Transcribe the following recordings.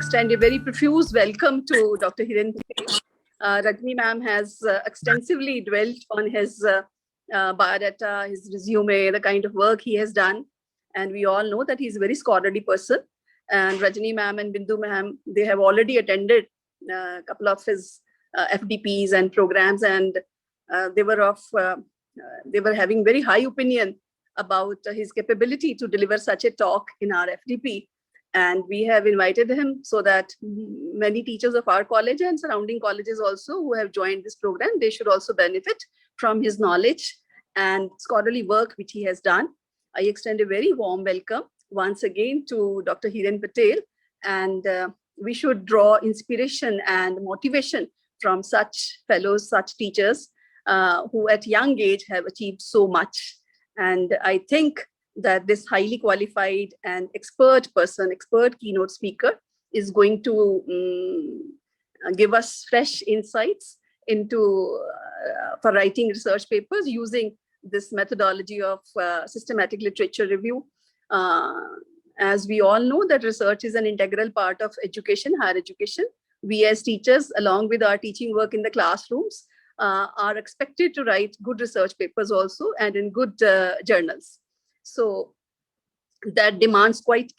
extend a very profuse welcome to Dr. Hiren. Rajni ma'am has extensively dwelt on his biodata, his resume, the kind of work he has done. And we all know that he's a very scholarly person. And Rajni ma'am and Bindu ma'am, they have already attended a couple of his FDPs and programs, and they were having very high opinion about his capability to deliver such a talk in our FDP. And we have invited him so that many teachers of our college and surrounding colleges also who have joined this program, they should also benefit from his knowledge and scholarly work which he has done. I extend a very warm welcome once again to Dr. Hiren Patel, and we should draw inspiration and motivation from such fellows, such teachers who at young age have achieved so much. And I think that this highly qualified and expert person, expert keynote speaker, is going to give us fresh insights into for writing research papers using this methodology of systematic literature review. As we all know that research is an integral part of education, higher education. We as teachers, along with our teaching work in the classrooms, are expected to write good research papers also and in good journals. So that demands quite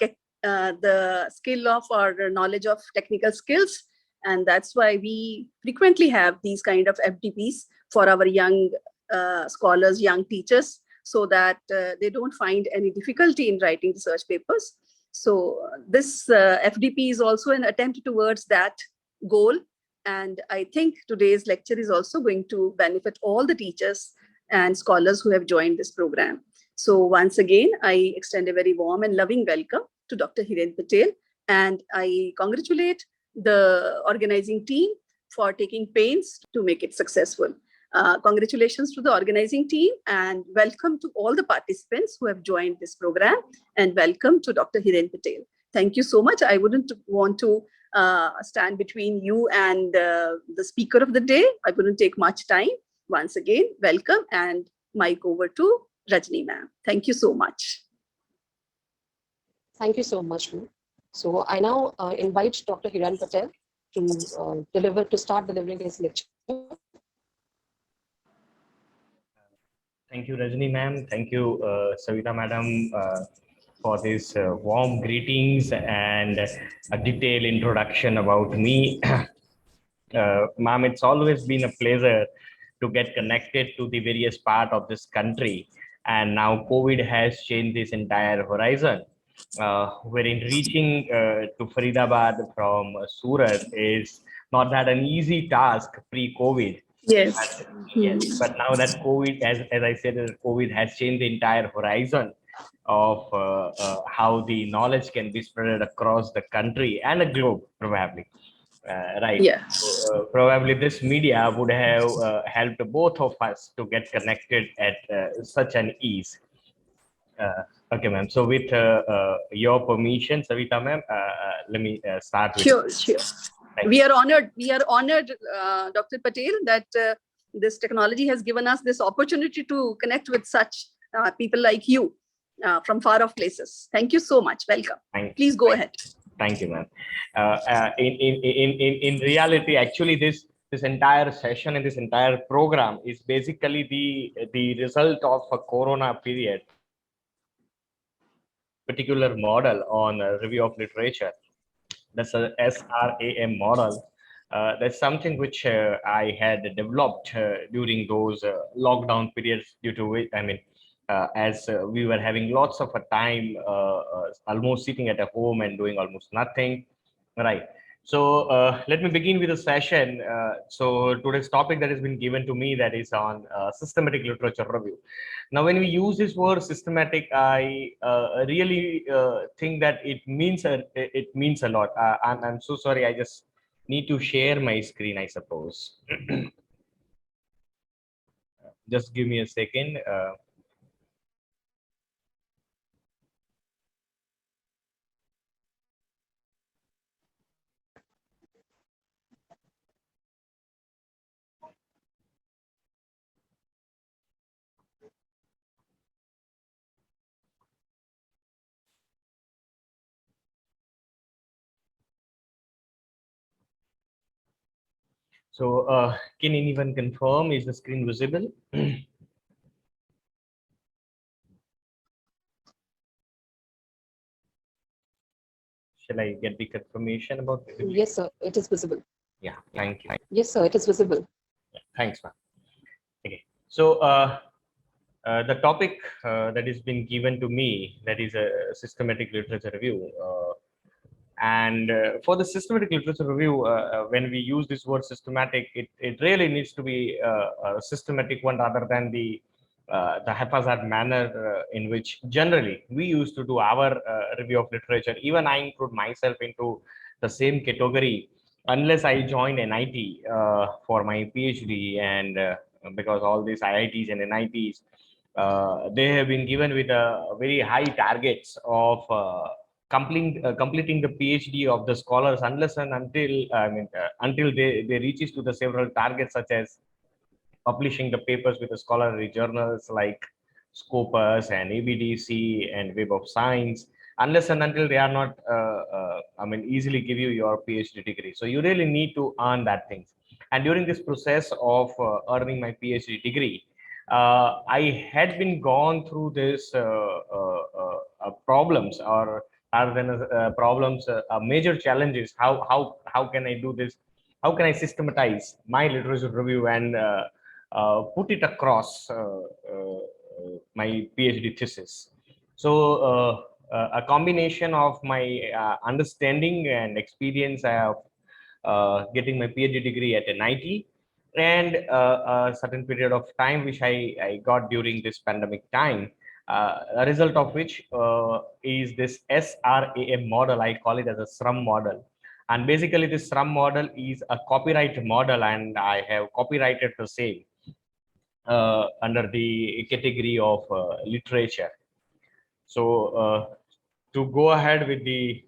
the skill of our knowledge of technical skills. And that's why we frequently have these kind of FDPs for our young scholars, young teachers, so that they don't find any difficulty in writing research papers. So this FDP is also an attempt towards that goal. And I think today's lecture is also going to benefit all the teachers and scholars who have joined this program. So once again, I extend a very warm and loving welcome to Dr. Hiren Patel, and I congratulate the organizing team for taking pains to make it successful. Congratulations to the organizing team, and welcome to all the participants who have joined this program, and welcome to Dr. Hiren Patel. Thank you so much. I wouldn't want to stand between you and the speaker of the day. I wouldn't take much time. Once again, welcome, and mic over to Rajni ma'am. Thank you so much. Thank you so much, ma'am. So I now invite Dr. Hiren Patel to start delivering his lecture. Thank you, Rajni ma'am. Thank you, Savita madam, for this warm greetings and a detailed introduction about me. Ma'am, it's always been a pleasure to get connected to the various part of this country. And now COVID has changed this entire horizon. Wherein reaching to Faridabad from Surat is not that an easy task pre-COVID. Yes. But now that COVID, as I said, COVID has changed the entire horizon of how the knowledge can be spread across the country and the globe, probably. Right. Yes. So, probably this media would have helped both of us to get connected at such an ease. Okay, ma'am. So with your permission, Savita ma'am, let me start with. Sure. We are honored, Dr. Patel, that this technology has given us this opportunity to connect with such people like you from far off places. Thank you so much. Welcome. Please go ahead. Thank you, ma'am. In reality, actually, this entire session and this entire program is basically the result of a Corona period, particular model on review of literature. That's a SRAM model. That's something which I had developed during those lockdown periods, due to which, I mean, as we were having lots of a time almost sitting at a home and doing almost nothing, right? So let me begin with the session. So today's topic that has been given to me, that is on systematic literature review. Now, when we use this word systematic, I really think that it means a lot. I'm so sorry. I just need to share my screen, I suppose. Just give me a second. So can anyone confirm, is the screen visible? Shall I get the confirmation about it? Yes, sir, it is visible. Yeah, thank you. Yes, sir, it is visible. Yeah, thanks, ma'am. Okay, so the topic that has been given to me, that is a systematic literature review. And for the systematic literature review, when we use this word systematic, it really needs to be a systematic one rather than the haphazard manner in which generally we used to do our review of literature. Even I include myself into the same category, unless I joined NIT for my PhD, and because all these IITs and NITs, they have been given with a very high targets of completing the PhD of the scholars, unless and until they reaches to the several targets, such as publishing the papers with the scholarly journals like Scopus and ABDC and Web of Science, unless and until they are not easily give you your PhD degree. So you really need to earn that things. And during this process of earning my PhD degree, I had been gone through this problems, or rather than problems, major challenges. How can I do this? How can I systematize my literature review and put it across my PhD thesis? So a combination of my understanding and experience of getting my PhD degree at NIT, and a certain period of time which I got during this pandemic time, a result of which is this SRAM model. I call it as a SRAM model. And basically this SRAM model is a copyright model, and I have copyrighted the same under the category of literature. So to go ahead with the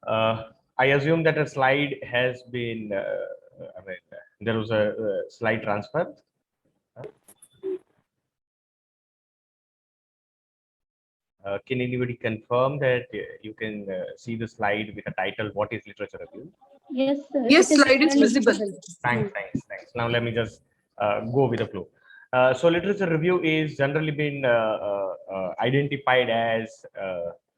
I assume that a slide has been there was a slide transfer. Can anybody confirm that you can see the slide with the title, "What is literature review"? Yes, sir. Yes, slide is visible. Thanks. Now let me just go with the flow. So literature review is generally been identified as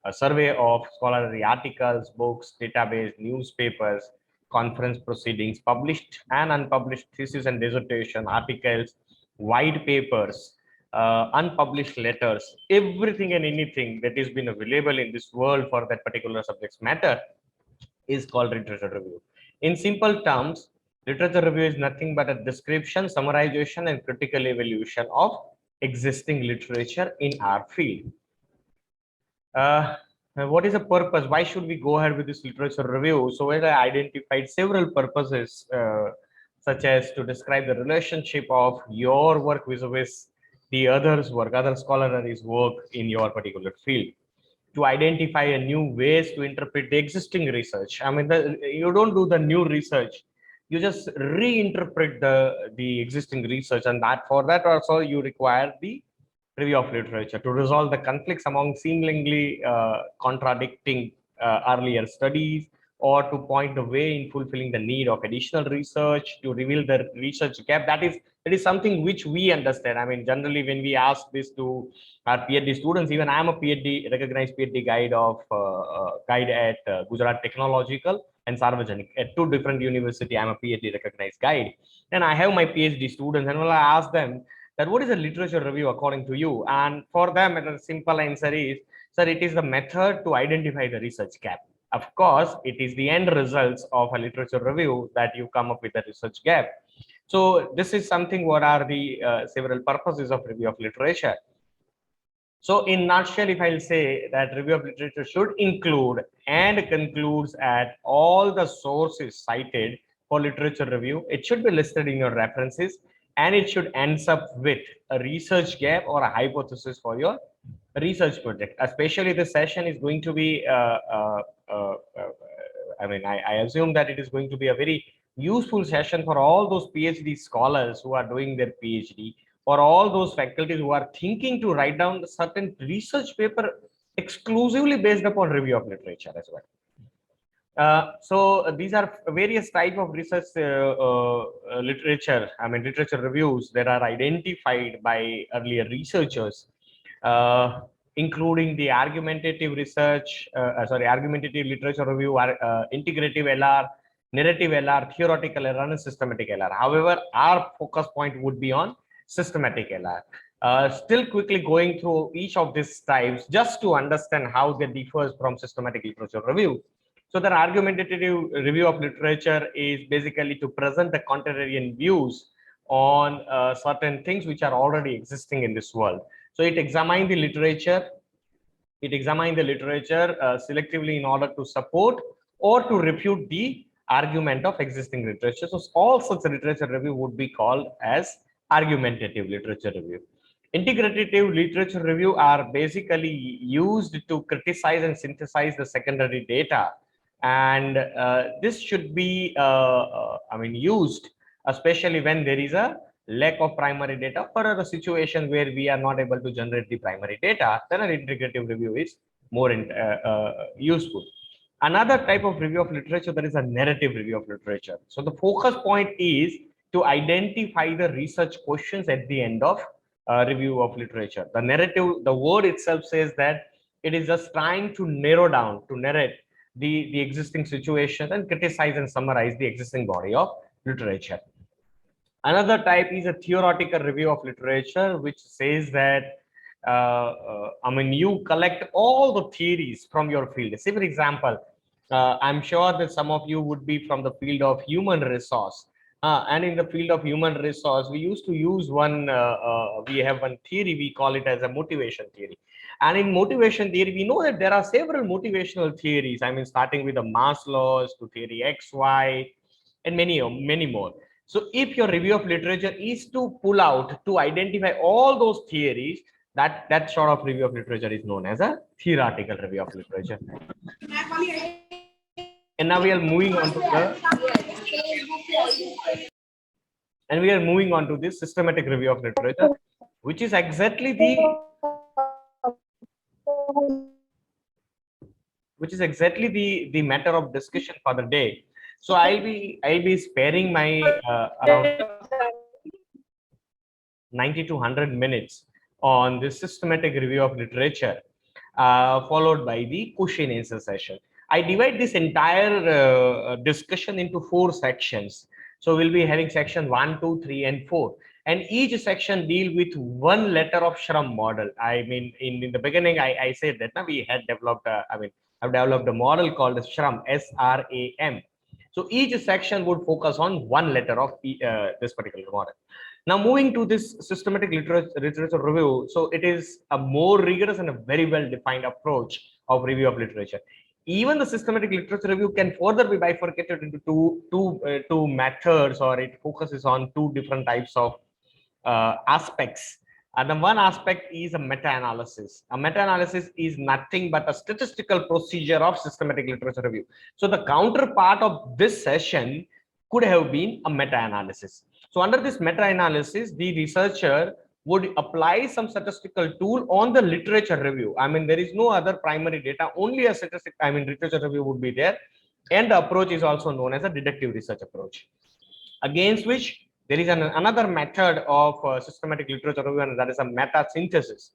a survey of scholarly articles, books, database, newspapers, conference proceedings, published and unpublished theses and dissertation, articles, white papers, unpublished letters, everything and anything that has been available in this world for that particular subject matter is called literature review. In simple terms, literature review is nothing but a description, summarization, and critical evaluation of existing literature in our field. What is the purpose? Why should we go ahead with this literature review? So I identified several purposes, such as to describe the relationship of your work vis-a-vis the other's work, other scholarly's work in your particular field, to identify a new ways to interpret the existing research. I mean, you don't do the new research, you just reinterpret the existing research, and that for that also you require the review of literature to resolve the conflicts among seemingly contradicting earlier studies, or to point the way in fulfilling the need of additional research, to reveal the research gap. That is something which we understand. I mean, generally when we ask this to our PhD students, even I am a PhD, recognized PhD guide of guide at Gujarat Technological and Sarvajanik at two different universities. I am a PhD recognized guide, and I have my PhD students, and when I ask them that what is a literature review according to you, and for them the simple answer is, sir, it is the method to identify the research gap. Of course, it is the end results of a literature review that you come up with the research gap. So this is something, what are the several purposes of review of literature. So in nutshell, if I'll say that review of literature should include and concludes at all the sources cited for literature review, it should be listed in your references, and it should ends up with a research gap or a hypothesis for your research project. Especially the session is going to be, I assume that it is going to be a very useful session for all those PhD scholars who are doing their PhD, for all those faculties who are thinking to write down a certain research paper exclusively based upon review of literature as well. So these are various type of research literature, literature reviews that are identified by earlier researchers, including the argumentative research, argumentative literature review, integrative LR, narrative LR, theoretical LR, and systematic LR. However, our focus point would be on systematic LR. Still quickly going through each of these types just to understand how they differs from systematic literature review. So the argumentative review of literature is basically to present the contrarian views on certain things which are already existing in this world. So it examines the literature, selectively in order to support or to refute the argument of existing literature. So all such literature review would be called as argumentative literature review. Integrative literature review are basically used to criticize and synthesize the secondary data, and this should be used especially when there is a lack of primary data, or a situation where we are not able to generate the primary data. Then an integrative review is more useful. Another type of review of literature, that is a narrative review of literature. So the focus point is to identify the research questions at the end of review of literature. The narrative, the word itself says that it is just trying to narrow down, to narrate the existing situations and criticize and summarize the existing body of literature. Another type is a theoretical review of literature, which says that you collect all the theories from your field. Say, for example, I'm sure that some of you would be from the field of human resource. And in the field of human resource, we used to use we have one theory, we call it as a motivation theory. And in motivation theory, we know that there are several motivational theories. Starting with the Maslow's to theory X, Y, and many more. So if your review of literature is to pull out, to identify all those theories, that sort of review of literature is known as a theoretical review of literature. And now we are moving on to this systematic review of literature, which is exactly the matter of discussion for the day. So I'll be sparing my around 90 to 100 minutes on this systematic review of literature, followed by the question answer session. I divide this entire discussion into 4 sections. So we'll be having section 1, 2, 3, and 4. And each section deal with one letter of SRAM model. In the beginning, I said that now we had developed, I've developed a model called SRAM, SRAM. So each section would focus on one letter of this particular model. Now moving to this systematic literature review. So it is a more rigorous and a very well-defined approach of review of literature. Even the systematic literature review can further be bifurcated into two methods, or it focuses on 2 different types of aspects. And the one aspect is a meta-analysis. A meta-analysis is nothing but a statistical procedure of systematic literature review. So the counterpart of this session could have been a meta-analysis. So under this meta-analysis, the researcher would apply some statistical tool on the literature review. There is no other primary data, only a literature review would be there. And the approach is also known as a deductive research approach, against which there is another method of systematic literature review, and that is a meta-synthesis.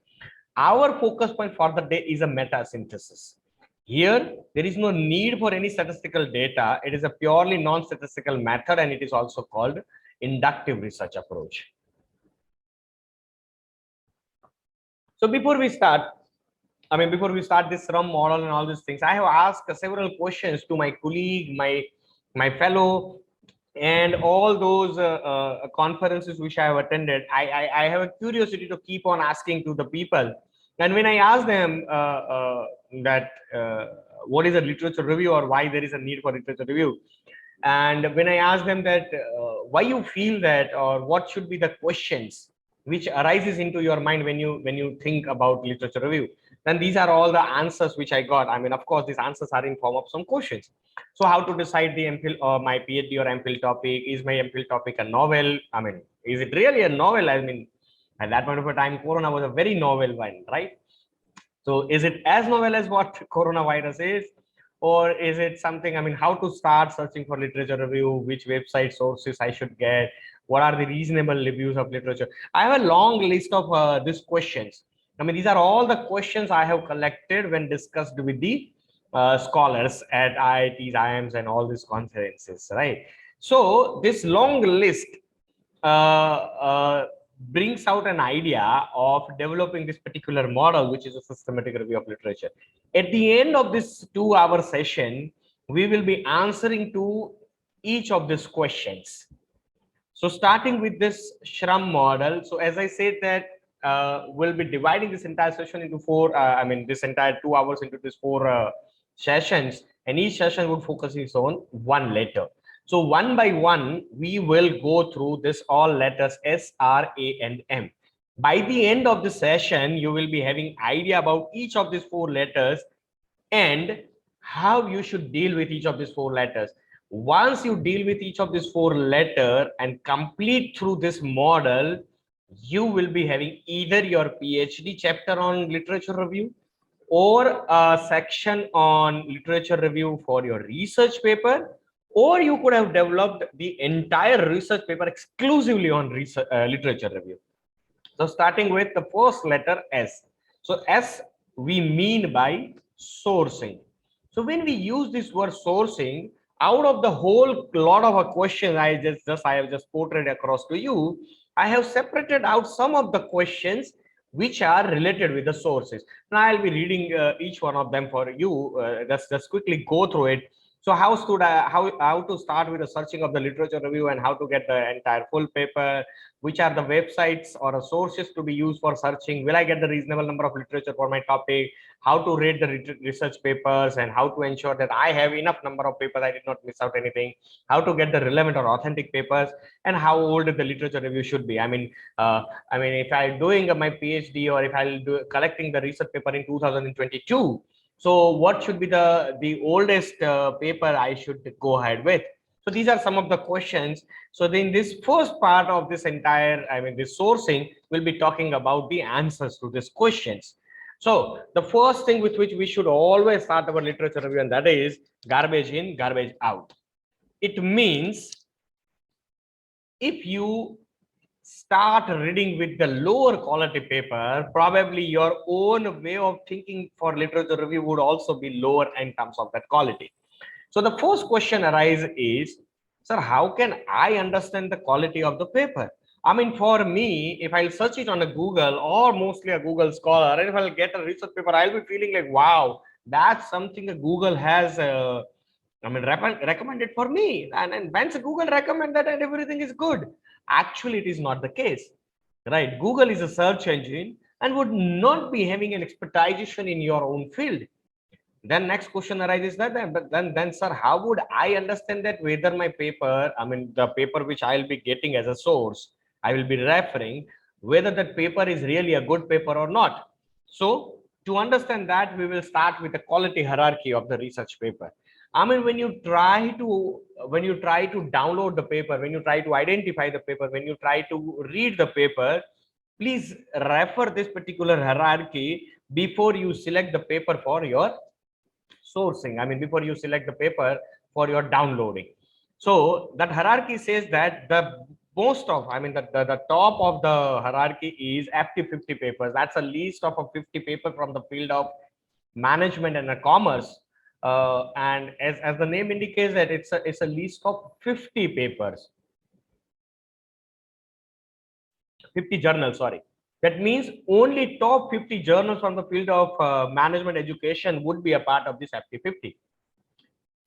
Our focus point for the day is a meta-synthesis. Here, there is no need for any statistical data. It is a purely non-statistical method, and it is also called inductive research approach. So before we start this SRAM model and all these things, I have asked several questions to my colleague, my fellow, and all those conferences which I have attended. I have a curiosity to keep on asking to the people. And when I ask them that what is a literature review, or why there is a need for literature review, and when I ask them that why you feel that, or what should be the questions which arises into your mind when you think about literature review, then these are all the answers which I got. Of course, these answers are in form of some questions. So how to decide the MPhil or my PhD or MPhil topic? Is my MPhil topic a novel? Is it really a novel? At that point of time, Corona was a very novel one, right? So is it as novel as what coronavirus is? Or is it something, I mean, how to start searching for literature review, which website sources I should get, what are the reasonable reviews of literature? I have a long list of these questions. I mean, these are all the questions I have collected when discussed with the scholars at IITs, IIMs, and all these conferences, right? So this long list brings out an idea of developing this particular model, which is a systematic review of literature. At the end of this 2-hour session, we will be answering to each of these questions. So starting with this SHRM model. So as I said that we'll be dividing this entire session into four, this entire 2 hours into these four sessions, and each session would focus on one letter. So one by one, we will go through this all letters S, R, A, and M. By the end of the session, you will be having idea about each of these 4 letters and how you should deal with each of these 4 letters. Once you deal with each of these 4 letters and complete through this model, you will be having either your PhD chapter on literature review or a section on literature review for your research paper, or you could have developed the entire research paper exclusively on research, literature review. So starting with the first letter S. So S we mean by sourcing. So when we use this word sourcing, out of the whole lot of a question I have just portrayed across to you, I have separated out some of the questions which are related with the sources. Now I'll be reading each one of them for you. Just quickly go through it. So how to start with the searching of the literature review and how to get the entire full paper, which are the websites or sources to be used for searching, will I get the reasonable number of literature for my topic, how to rate the research papers, and how to ensure that I have enough number of papers, I did not miss out anything, how to get the relevant or authentic papers, and how old the literature review should be. I mean, if I'm doing my PhD or if I'll do collecting the research paper in 2022, so what should be the oldest paper I should go ahead with? So these are some of the questions. So then this first part of this entire, this sourcing, will be talking about the answers to these questions. So the first thing with which we should always start our literature review, and that is garbage in, garbage out. It means if you start reading with the lower quality paper, probably your own way of thinking for literature review would also be lower in terms of that quality. So the first question arises is, sir, how can I understand the quality of the paper? I mean, for me, if I'll search it on a Google or mostly a Google Scholar, and if I'll get a research paper, I'll be feeling like, wow, that's something that Google has recommended for me. And once Google recommend that and everything is good. Actually, it is not the case, right? Google is a search engine and would not be having an expertization in your own field. Then next question arises that then sir, how would I understand that whether my paper, the paper which I'll be getting as a source, I will be referring, whether that paper is really a good paper or not. So to understand that, we will start with the quality hierarchy of the research paper. When you try to download the paper, when you try to identify the paper, when you try to read the paper, please refer this particular hierarchy before you select the paper for your sourcing. Before you select the paper for your downloading. So that hierarchy says that the top of the hierarchy is FD50 papers. That's a list of 50 papers from the field of management and commerce. And as the name indicates that it's a list of 50 papers, 50 journals, sorry. That means only top 50 journals from the field of management education would be a part of this FD50.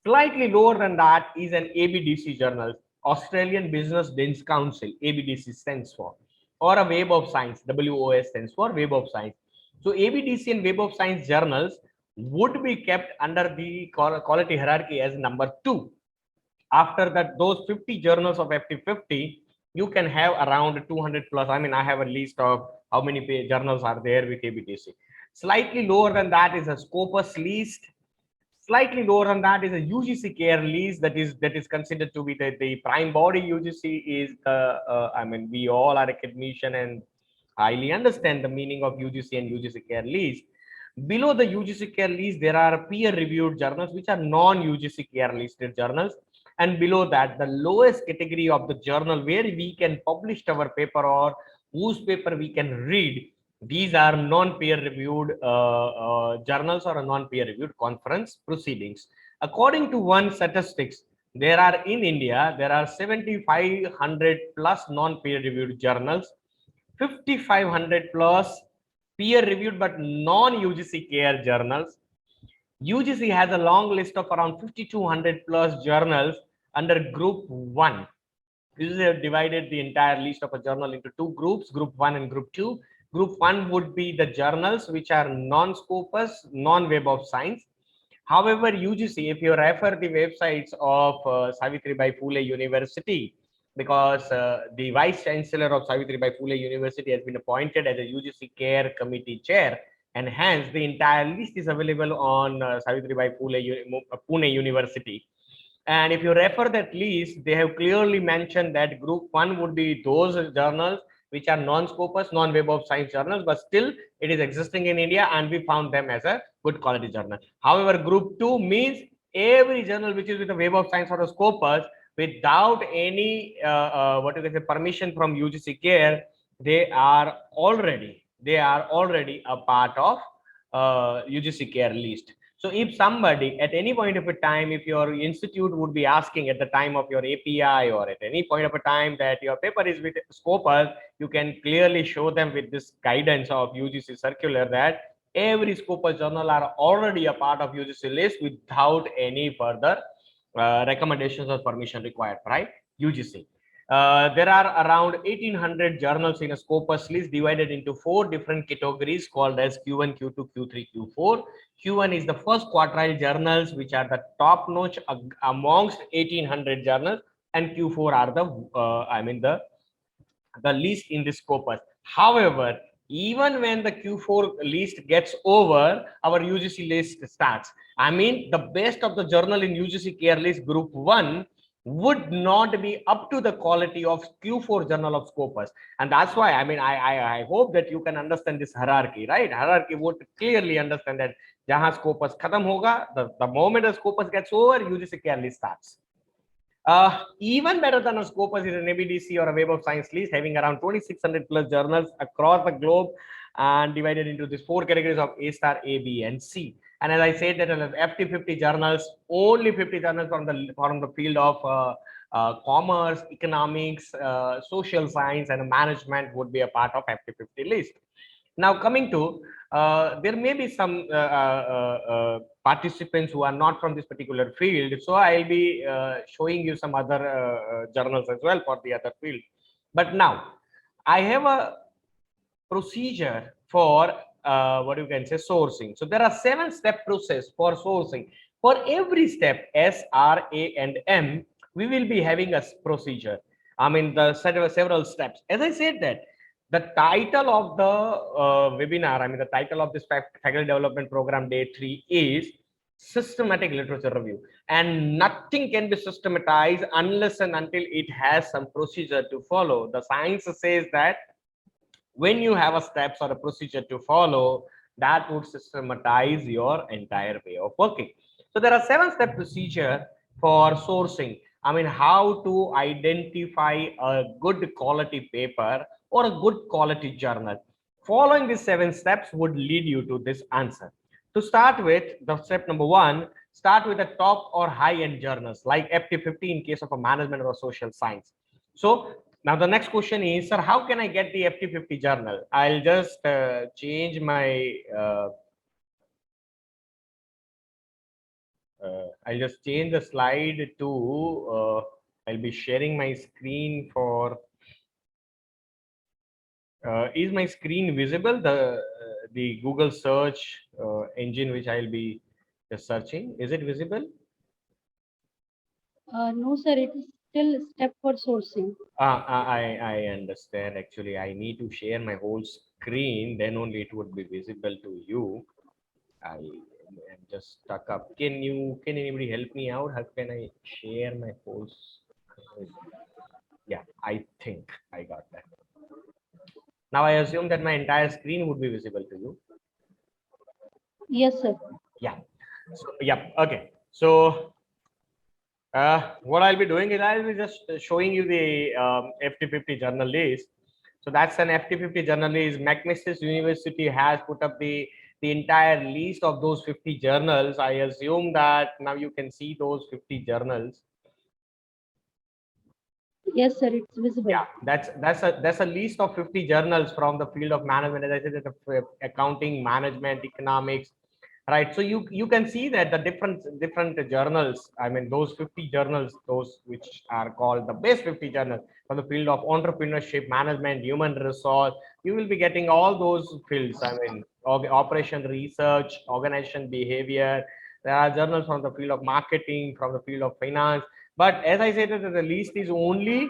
Slightly lower than that is an ABDC journal, Australian Business Dens Council, ABDC stands for, or a Web of Science, WOS stands for Web of Science. So ABDC and Web of Science journals would be kept under the quality hierarchy as number 2. After that, those 50 journals of FD50, you can have around 200 plus. I have a list of how many journals are there with ABDC. Slightly lower than that is a Scopus list. Slightly lower than that is a UGC care list that is considered to be the prime body. UGC is we all are academician and highly understand the meaning of UGC and UGC care list. Below the UGC care list, there are peer-reviewed journals, which are non-UGC care listed journals. And below that, the lowest category of the journal where we can publish our paper or whose paper we can read, these are non-peer-reviewed journals or non-peer-reviewed conference proceedings. According to one statistics, there are in India, there are 7,500 plus non-peer-reviewed journals, 5,500 plus peer-reviewed but non-UGC care journals. UGC has a long list of around 5,200 plus journals under Group 1. This is divided the entire list of a journal into two groups, Group 1 and Group 2. Group 1 would be the journals which are non-Scopus, non-Web of Science. However, UGC, if you refer the websites of Savitribai Phule University, because the Vice Chancellor of Savitribai Phule University has been appointed as a UGC Care Committee Chair, and hence the entire list is available on Savitribai Phule Pune University. And if you refer that list, they have clearly mentioned that Group 1 would be those journals which are non-Scopus, non-Web of Science journals, but still it is existing in India and we found them as a good quality journal. However, Group 2 means every journal which is with a Web of Science or a Scopus without any permission from UGC Care, they are already a part of UGC Care list. So if somebody at any point of a time, if your institute would be asking at the time of your API or at any point of a time that your paper is with Scopus, you can clearly show them with this guidance of UGC circular that every Scopus journal are already a part of UGC list without any further recommendations or permission required, right? UGC. There are around 1,800 journals in a Scopus list divided into 4 different categories called as Q1, Q2, Q3, Q4. Q1 is the first quartile journals which are the top notch amongst 1,800 journals, and Q4 are the least in the Scopus. However, even when the Q4 list gets over, our UGC list starts. I mean, the best of the journal in UGC Care list Group 1 would not be up to the quality of Q4 journal of Scopus. And that's why, I mean, I hope that you can understand this hierarchy, right? Hierarchy would clearly understand that jahan Scopus khatam hoga, the moment the Scopus gets over, UGC Care list starts. Even better than a Scopus is an ABDC or a Web of Science list having around 2,600 plus journals across the globe and divided into these 4 categories of A star, A, B, and C. And as I said that FT50 journals, only 50 journals from the field of commerce, economics, social science, and management would be a part of FT50 list. Now coming to, there may be some participants who are not from this particular field. So I'll be showing you some other journals as well for the other field. But now I have a procedure for what you can say sourcing. So there are 7-step process for sourcing. For every step S, R, A, and M, we will be having a procedure. I mean, the several steps. As I said that the title of the webinar, I mean, the title of this faculty development program day 3 is systematic literature review, and nothing can be systematized unless and until it has some procedure to follow. The science says that when you have a steps or a procedure to follow, that would systematize your entire way of working. So there are 7-step procedure for sourcing. I mean, how to identify a good quality paper or a good quality journal. Following these 7 steps would lead you to this answer. To start with, the step number 1, start with the top or high-end journals like FT50 in case of a management or social science. So now the next question is, sir, how can I get the FT50 journal? I'll just change my I'll just change the slide to I'll be sharing my screen for is my screen visible, the Google search engine which I'll be just searching, is it visible? No, sir, it is still step for sourcing. I understand. Actually, I need to share my whole screen, then only it would be visible to you. I am just stuck up. Can anybody help me out? How can I share my whole screen? Yeah, I think I got that. Now I assume that my entire screen would be visible to you. Yes, sir. Yeah. So, yeah. Okay. So what I'll be doing is I'll be just showing you the FT50 journal list. So that's an FT50 journal list. McMaster University has put up the entire list of those 50 journals. I assume that now you can see those 50 journals. Yes, sir. It's visible. Yeah, that's a list of 50 journals from the field of management. As I said, accounting, management, economics, right? So you can see that the different journals. I mean, those 50 journals, those which are called the best 50 journals from the field of entrepreneurship, management, human resource. You will be getting all those fields. I mean, operation research, organization behavior. There are journals from the field of marketing, from the field of finance. But as I said, the list is only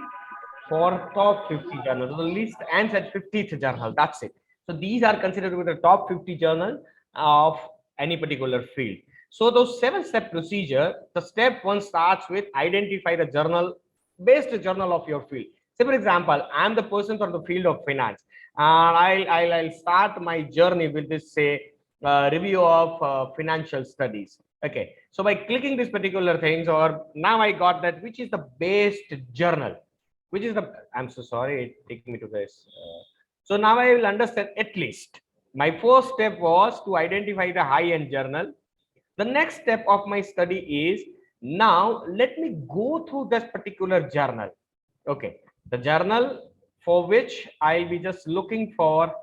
for top 50 journals. The list ends at 50th journal. That's it. So these are considered with the top 50 journals of any particular field. So those 7-step procedure, the step 1 starts with identify the journal, best journal of your field. Say for example, I'm the person from the field of finance, and I'll start my journey with this review of financial studies. Okay, so by clicking this particular things, or now I got that which is the best journal, which is the, I'm so sorry, take me to this. So now I will understand at least. My first step was to identify the high-end journal. The next step of my study is, now let me go through this particular journal. Okay, the journal for which I'll be just looking for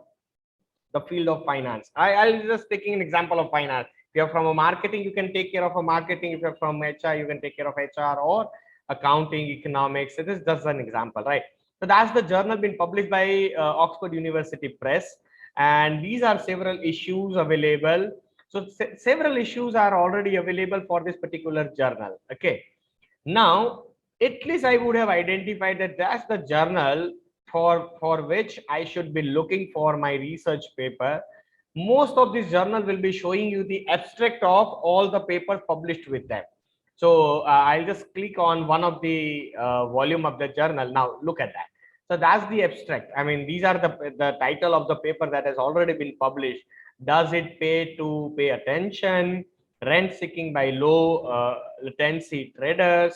the field of finance. I'll just taking an example of finance. If you're from a marketing, you can take care of a marketing. If you're from HR, you can take care of HR or accounting, economics. It is just an example, right? So that's the journal been published by Oxford University Press, and these are several issues available. So several issues are already available for this particular journal. Okay, now at least I would have identified that that's the journal for which I should be looking for my research paper. Most of this journal will be showing you the abstract of all the papers published with them. So I'll just click on one of the volume of the journal. Now look at that. So that's the abstract. I mean, these are the title of the paper that has already been published. Does it pay to pay attention? Rent seeking by low latency traders.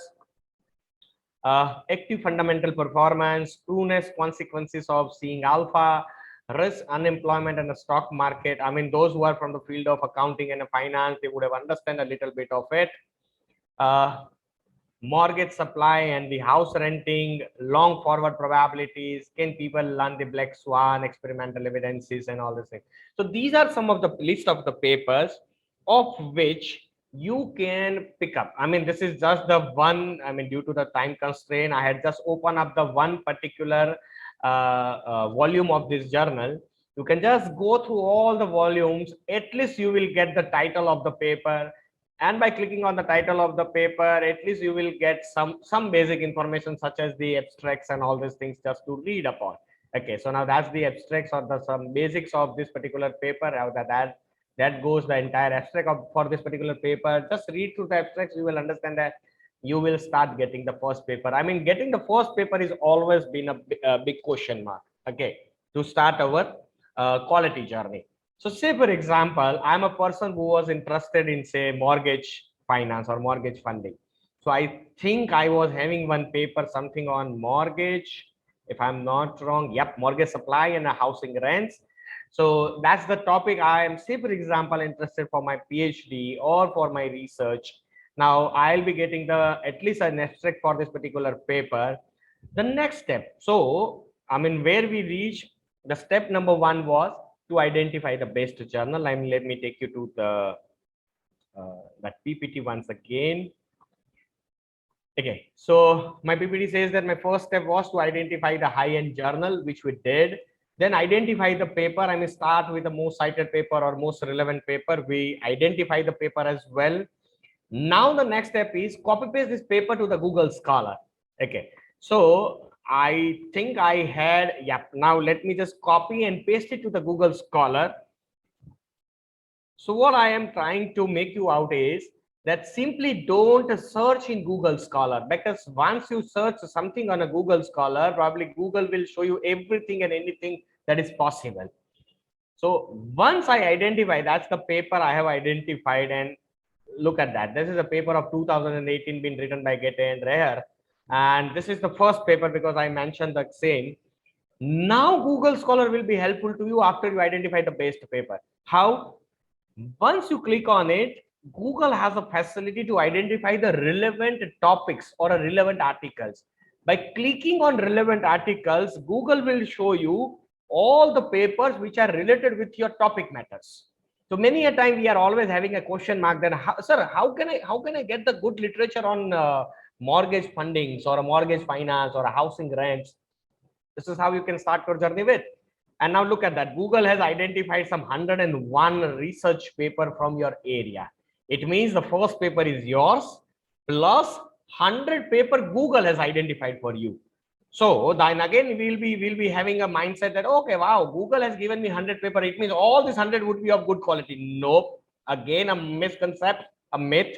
Active fundamental performance, trueness, consequences of seeing alpha, risk, unemployment, and the stock market. I mean, those who are from the field of accounting and finance, they would have understand a little bit of it. Mortgage supply and the house renting, long forward probabilities, can people learn the black swan, experimental evidences, and all these things. So these are some of the list of the papers of which you can pick up. I mean, this is just the one. I mean, due to the time constraint, I had just opened up the one particular volume of this journal. You can just go through all the volumes. At least you will get the title of the paper, and by clicking on the title of the paper, at least you will get some basic information such as the abstracts and all these things just to read upon. Okay, so now that's the abstracts or the some basics of this particular paper. That goes the entire abstract for this particular paper. Just read through the abstracts, you will understand that you will start getting the first paper. I mean, getting the first paper is always been a big question mark. Okay, to start our quality journey. So say for example, I'm a person who was interested in say mortgage finance or mortgage funding. So I think I was having one paper, something on mortgage, if I'm not wrong. Yep, mortgage supply and housing rents. So that's the topic I am, say for example, interested for my PhD or for my research. Now I'll be getting at least an abstract for this particular paper. The next step. So I mean, where we reach, the step number 1 was to identify the best journal. I mean, let me take you to the that PPT once again. Okay, so my PPT says that my first step was to identify the high-end journal, which we did. Then identify the paper. I mean, start with the most cited paper or most relevant paper. We identify the paper as well. Now the next step is copy paste this paper to the Google Scholar. Okay, so I think I had, yep. Now let me just copy and paste it to the Google Scholar. So what I am trying to make you out is that simply don't search in Google Scholar, because once you search something on a Google Scholar, probably Google will show you everything and anything that is possible. So once I identify, that's the paper I have identified, and look at that. This is a paper of 2018 been written by Gete and Reher. And this is the first paper because I mentioned the same. Now Google Scholar will be helpful to you after you identify the best paper. How? Once you click on it, Google has a facility to identify the relevant topics or relevant articles. By clicking on relevant articles, Google will show you all the papers which are related with your topic matters. So many a time we are always having a question mark that, sir, how can I get the good literature on mortgage fundings or a mortgage finance or a housing rents? This is how you can start your journey with. And now look at that. Google has identified some 101 research paper from your area. It means the first paper is yours plus 100 paper Google has identified for you. So then again, we'll be having a mindset that, okay, wow, Google has given me 100 paper. It means all this 100 would be of good quality. Nope. Again, a misconcept, a myth.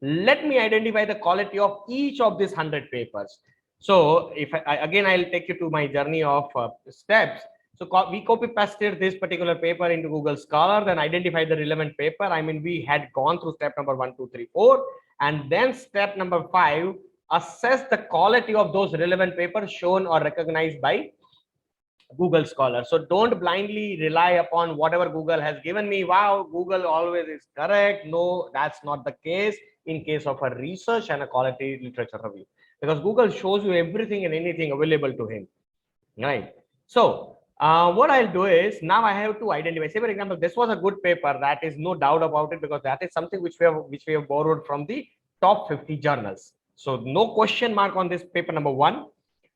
Let me identify the quality of each of these 100 papers. So if again, I'll take you to my journey of steps. So we copy pasted this particular paper into Google Scholar, then identified the relevant paper. I mean, we had gone through step number 1, 2, 3, 4, and then step number 5, assess the quality of those relevant papers shown or recognized by Google Scholar. So don't blindly rely upon whatever Google has given me. Wow, Google always is correct. No, that's not the case in case of a research and a quality literature review, because Google shows you everything and anything available to him, right? So what I'll do is, now I have to identify, say for example, this was a good paper, that is no doubt about it, because that is something which we have borrowed from the top 50 journals. So no question mark on this paper number 1,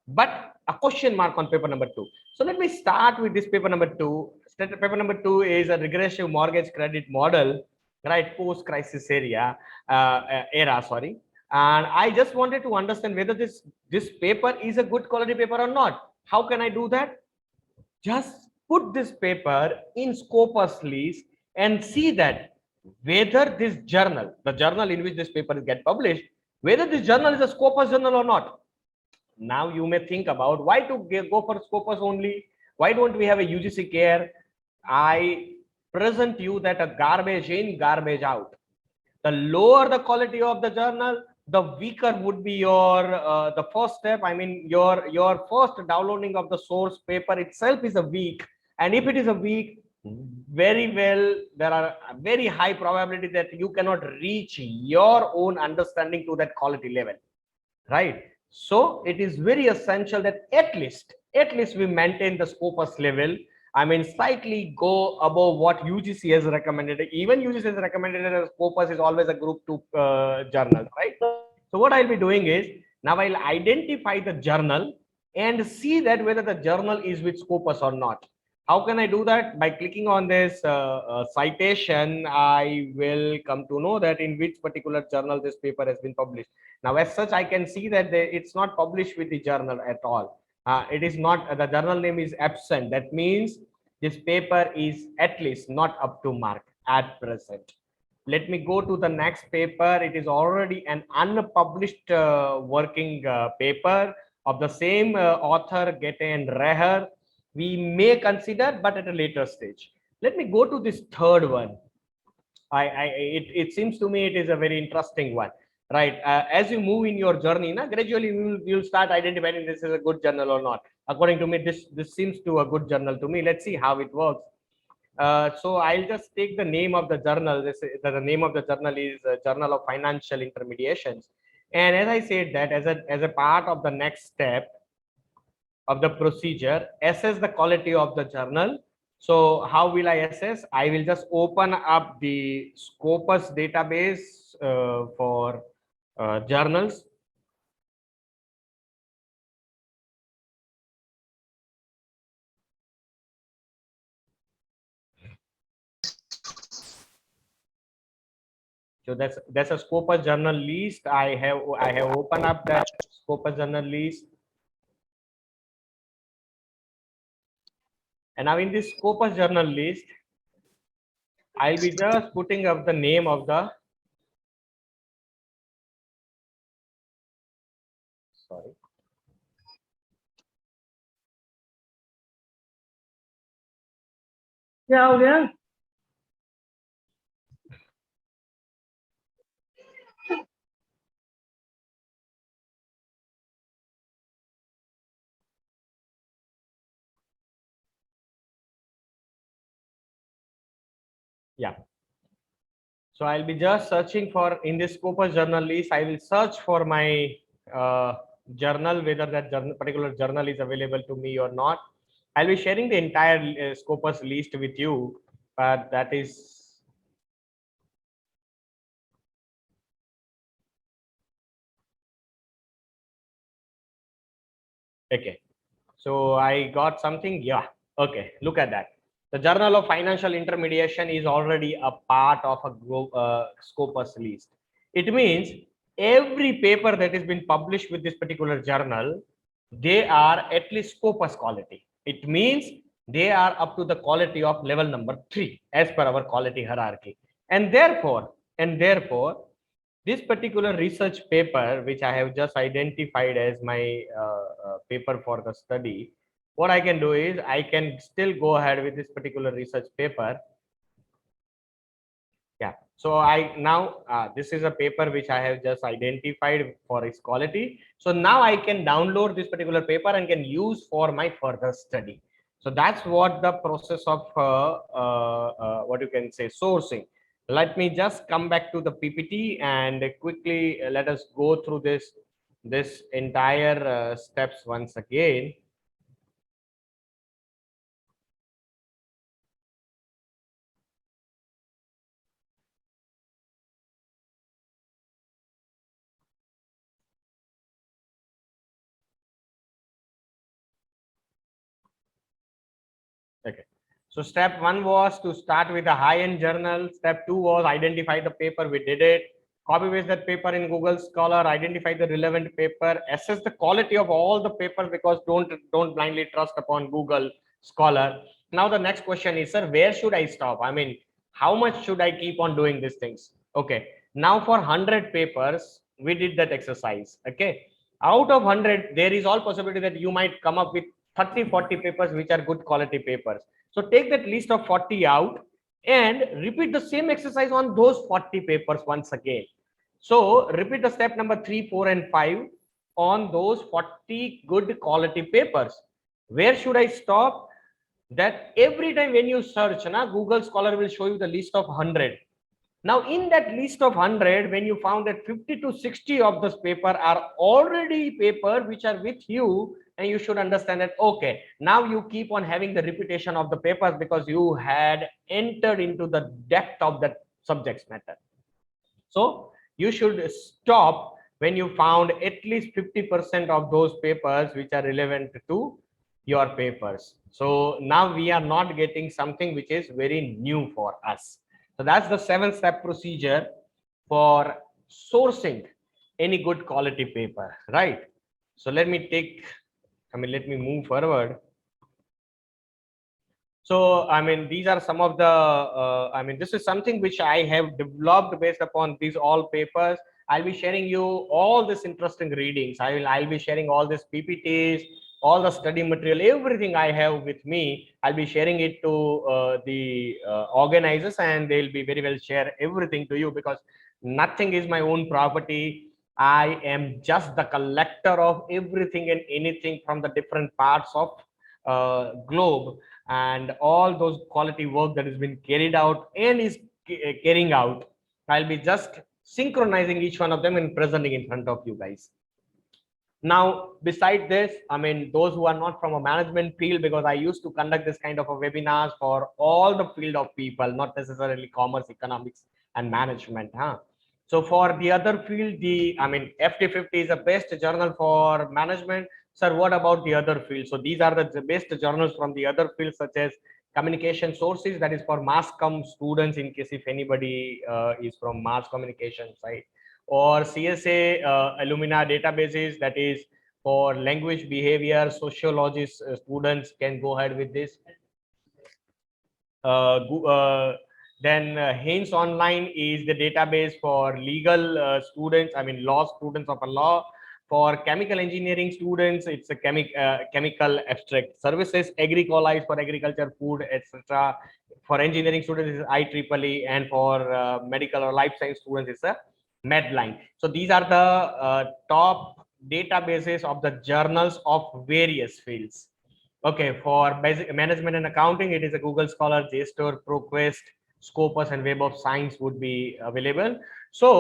but a question mark on paper number 2. So let me start with this paper number 2. Paper number 2 is a regressive mortgage credit model, right? Post crisis era, sorry. And I just wanted to understand whether this paper is a good quality paper or not. How can I do that? Just put this paper in Scopus list and see that whether this journal, the journal in which this paper is get published, whether this journal is a Scopus journal or not. Now you may think about, why to go for Scopus only? Why don't we have a UGC care? I present you that a garbage in, garbage out. The lower the quality of the journal, the weaker would be your the first step. I mean, your first downloading of the source paper itself is a weak, and if it is a weak, very well, there are a very high probability that you cannot reach your own understanding to that quality level, right? So it is very essential that at least we maintain the Scopus level. I mean, slightly go above what UGC has recommended. Even UGC has recommended that Scopus is always a group 2 journal, right? So what I'll be doing is, now I'll identify the journal and see that whether the journal is with Scopus or not. How can I do that? By clicking on this citation, I will come to know that in which particular journal this paper has been published. Now, as such, I can see that it's not published with the journal at all. It is not, the journal name is absent. That means this paper is at least not up to mark at present. Let me go to the next paper. It is already an unpublished working paper of the same author, Gete and Reher. We may consider, but at a later stage. Let me go to this third one. It seems to me it is a very interesting one, right? As you move in your journey, gradually you'll start identifying this is a good journal or not. According to me, this seems to a good journal to me. Let's see how it works. So I'll just take the name of the journal. The name of the journal is Journal of Financial Intermediations. And as I said, that as a part of the next step of the procedure, assess the quality of the journal. So how will I assess? I will just open up the Scopus database for journals. So that's a Scopus journal list. I have opened up that Scopus journal list. And now in this Scopus journal list, I'll be just putting up the name of the, sorry. क्या हो गया? Yeah. So I'll be just searching for in this Scopus journal list. I will search for my journal, whether that particular journal is available to me or not. I'll be sharing the entire Scopus list with you, but that is okay. So I got something. Yeah. Okay. Look at that. The Journal of Financial Intermediation is already a part of a Scopus list. It means every paper that has been published with this particular journal, they are at least Scopus quality. It means they are up to the quality of level number 3 as per our quality hierarchy. And therefore, this particular research paper, which I have just identified as my paper for the study, what I can do is I can still go ahead with this particular research paper. Yeah, so I now this is a paper which I have just identified for its quality. So now I can download this particular paper and can use for my further study. So that's what the process of what you can say sourcing. Let me just come back to the PPT and quickly let us go through this entire steps once again. Okay. So step 1 was to start with a high-end journal. Step 2 was identify the paper. We did it. Copy paste that paper in Google Scholar. Identify the relevant paper. Assess the quality of all the papers, because don't blindly trust upon Google Scholar. Now the next question is, sir, where should I stop? I mean, how much should I keep on doing these things? Okay. Now for 100 papers, we did that exercise. Okay. Out of 100, there is all possibility that you might come up with 30-40 papers which are good quality papers. So take that list of 40 out and repeat the same exercise on those 40 papers once again. So repeat the step number 3, 4, and 5 on those 40 good quality papers. Where should I stop? That every time when you search, Google Scholar will show you the list of 100. Now, in that list of 100, when you found that 50 to 60 of those paper are already paper which are with you, and you should understand that, okay, now you keep on having the repetition of the papers because you had entered into the depth of that subject's matter. So you should stop when you found at least 50% of those papers which are relevant to your papers. So now we are not getting something which is very new for us. So that's the 7-step procedure for sourcing any good quality paper, right? So let me move forward. So, these are some of the, this is something which I have developed based upon these all papers. I'll be sharing you all this interesting readings. I'll be sharing all this PPTs, all the study material, everything I have with me. I'll be sharing it to the organizers, and they'll be very well share everything to you, because nothing is my own property. I am just the collector of everything and anything from the different parts of globe, and all those quality work that has been carried out and is carrying out. I'll be just synchronizing each one of them and presenting in front of you guys. Now, beside this, those who are not from a management field, because I used to conduct this kind of a webinars for all the field of people, not necessarily commerce, economics, and management. So for the other field, FD50 is the best journal for management. Sir, what about the other fields? So these are the best journals from the other fields, such as communication sources, that is for mass comm students, in case if anybody is from mass communication side, or CSA Illumina databases, that is for language behavior sociologist students can go ahead with this. Then Haynes Online is the database for legal students, law students of a law. For chemical engineering students, it's a chemical abstract services. Agricola is for agriculture, food, etc. for engineering students is IEEE, and for medical or life science students it's a Medline. So these are the top databases of the journals of various fields. Okay, for basic management and accounting, it is a Google Scholar, JSTOR, ProQuest, Scopus, and Web of Science would be available. So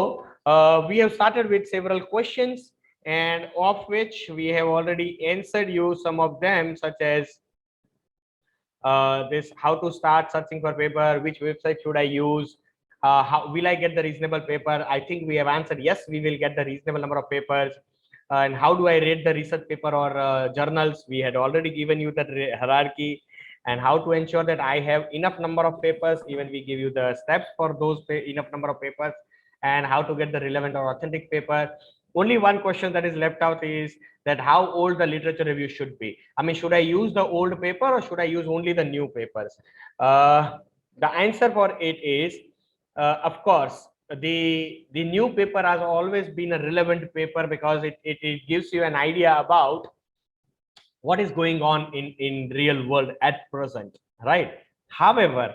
we have started with several questions, and of which we have already answered you some of them, such as this: how to start searching for paper, which website should I use, how will I get the reasonable paper? I think we have answered yes, we will get the reasonable number of papers. And how do I rate the research paper or journals? We had already given you that hierarchy. And how to ensure that I have enough number of papers, even we give you the steps for those enough number of papers, and how to get the relevant or authentic paper. Only one question that is left out is that how old the literature review should be. I mean, should I use the old paper or should I use only the new papers? The answer for it is, of course, the new paper has always been a relevant paper, because it gives you an idea about what is going on in real world at present, right? However,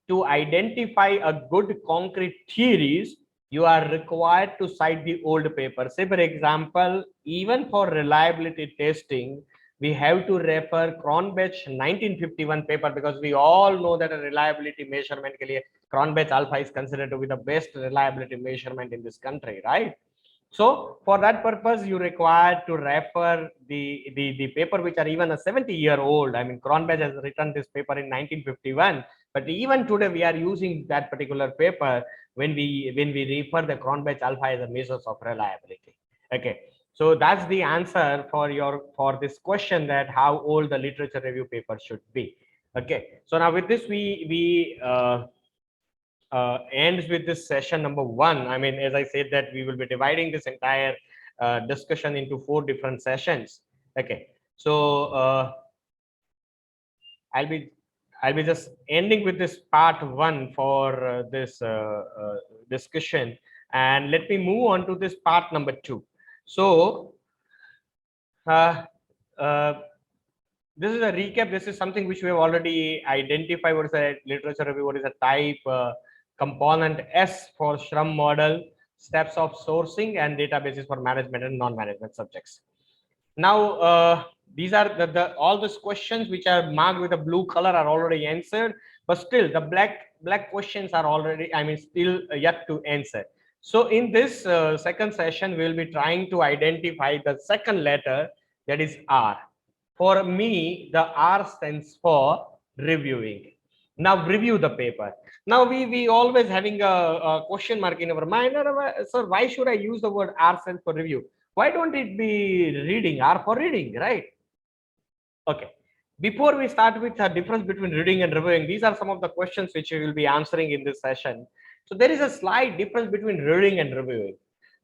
to identify a good concrete theories, you are required to cite the old paper. Say, for example, even for reliability testing, we have to refer Cronbach 1951 paper, because we all know that a reliability measurement ke liye Cronbach alpha is considered to be the best reliability measurement in this country, right? So for that purpose, you require to refer the paper which are even a 70-year-old. I mean, Cronbach has written this paper in 1951, but even today we are using that particular paper when we refer the Cronbach alpha as a measure of reliability. Okay, so that's the answer for this question, that how old the literature review paper should be. Okay, so now with this we ends with this session number 1. I mean, as I said, that we will be dividing this entire discussion into 4 different sessions. Okay, so I'll be just ending with this part 1 for this discussion, and let me move on to this part number 2. So this is a recap. This is something which we have already identified. What is a literature review? What is a type? Component S for Shrum model, steps of sourcing, and databases for management and non-management subjects. Now, these are all these questions which are marked with a blue color are already answered, but still the black questions are already, I mean, still yet to answer. So in this second session, we will be trying to identify the second letter, that is R. For me, the R stands for reviewing. Now review the paper. Now we always having a question mark in our mind. Sir, why should I use the word R stands for review? Why don't it be reading? R for reading, right? Okay. Before we start with the difference between reading and reviewing, these are some of the questions which we will be answering in this session. So there is a slight difference between reading and reviewing.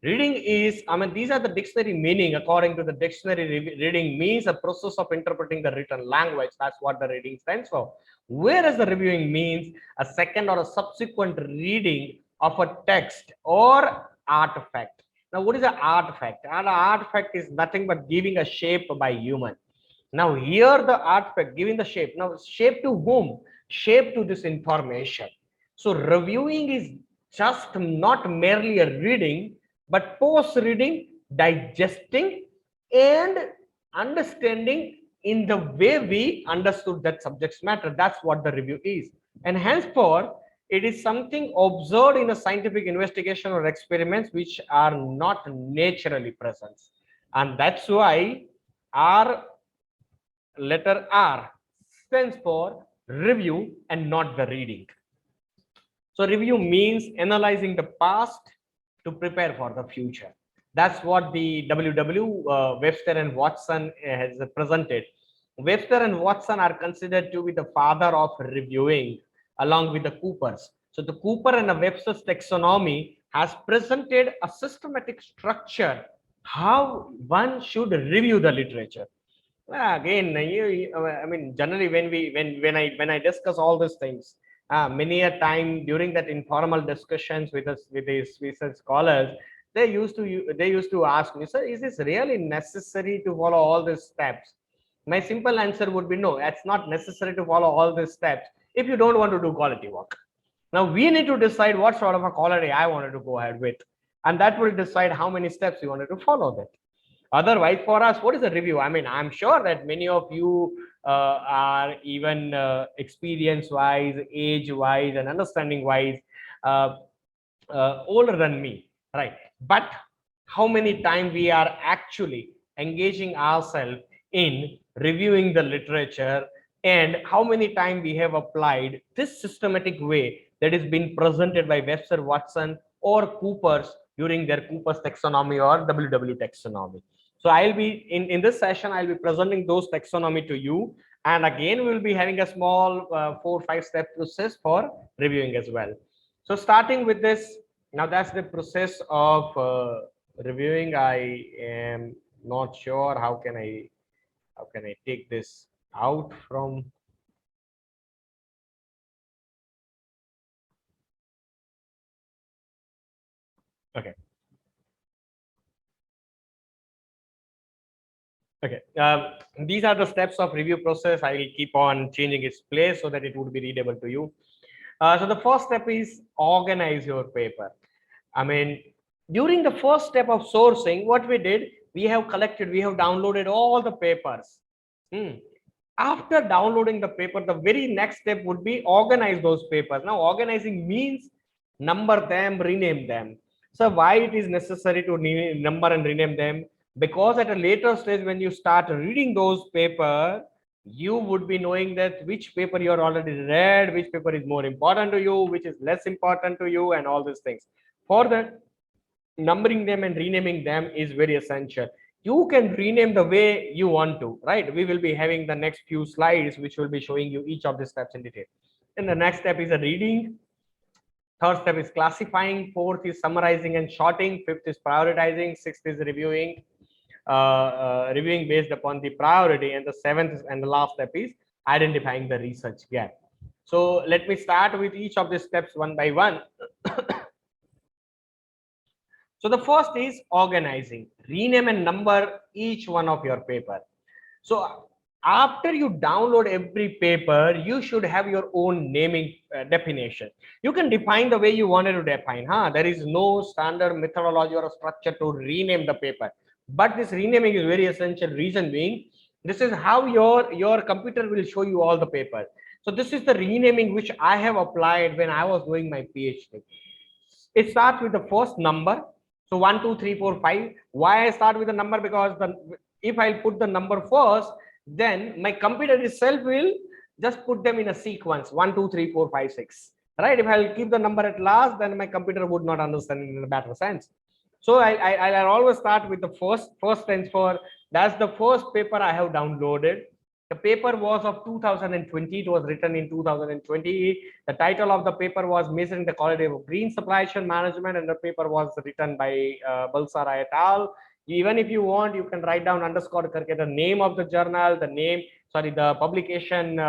Reading is, I mean, these are the dictionary meaning. According to the dictionary, reading means a process of interpreting the written language. That's what the reading stands for. Whereas the reviewing means a second or a subsequent reading of a text or artifact. Now, what is an artifact? An artifact is nothing but giving a shape by human. Now, here the artifact giving the shape. Now, shape to whom? Shape to this information. So, reviewing is just not merely a reading, but post-reading, digesting, and understanding in the way we understood that subject's matter. That's what the review is. And henceforth, it is something observed in a scientific investigation or experiments which are not naturally present. And that's why letter R stands for review and not the reading. So review means analyzing the past to prepare for the future. That's what the Webster and Watson has presented. Webster and Watson are considered to be the father of reviewing, along with the Coopers. So the Cooper and the Webster's taxonomy has presented a systematic structure how one should review the literature. Again, I mean, generally when I discuss all these things, many a time during that informal discussions with these research scholars, they used to ask me, sir, is this really necessary to follow all these steps? My simple answer would be no. It's not necessary to follow all these steps if you don't want to do quality work. Now we need to decide what sort of a quality I wanted to go ahead with, and that will decide how many steps you wanted to follow that. Otherwise, for us, what is a review? I mean, I'm sure that many of you are even experience-wise, age-wise, and understanding-wise older than me, right? But how many times we are actually engaging ourselves in reviewing the literature, and how many times we have applied this systematic way that is being presented by Webster, Watson, or Cooper's during their Cooper's taxonomy or WW taxonomy. So I'll be in this session, I'll be presenting those taxonomy to you. And again, we'll be having a small 4 or 5 step process for reviewing as well. So starting with this, now that's the process of reviewing. I am not sure how can I take this out from. Okay. Okay, these are the steps of review process. I will keep on changing its place so that it would be readable to you. So the first step is organize your paper. I mean, during the first step of sourcing, what we did, we have downloaded all the papers. After downloading the paper, the very next step would be organize those papers. Now, organizing means number them, rename them. So why it is necessary to number and rename them? Because at a later stage, when you start reading those papers, you would be knowing that which paper you are already read, which paper is more important to you, which is less important to you, and all these things. For that, numbering them and renaming them is very essential. You can rename the way you want to, right? We will be having the next few slides, which will be showing you each of the steps in detail. And the next step is a reading. Third step is classifying. Fourth is summarizing and sorting. Fifth is prioritizing. Sixth is reviewing. Reviewing based upon the priority, and the seventh and the last step is identifying the research gap. So let me start with each of the steps one by one. So the first is organizing. Rename and number each one of your paper. So after you download every paper, you should have your own naming definition. You can define the way you wanted to define. There is no standard methodology or structure to rename the paper. But this renaming is very essential. Reason being, this is how your computer will show you all the papers. So this is the renaming which I have applied when I was doing my PhD. It starts with the first number. So 1, 2, 3, 4, 5. Why I start with the number? Because if I put the number first, then my computer itself will just put them in a sequence. 1, 2, 3, 4, 5, 6. Right? If I'll keep the number at last, then my computer would not understand it in a better sense. So I'll always start with the first stands for, that's the first paper I have downloaded. The paper was of 2020. It was written in 2020. The title of the paper was Measuring the Quality of Green Supply Chain Management, and the paper was written by Balsara et al. Even if you want, you can write down underscore karke the name of the journal, the publication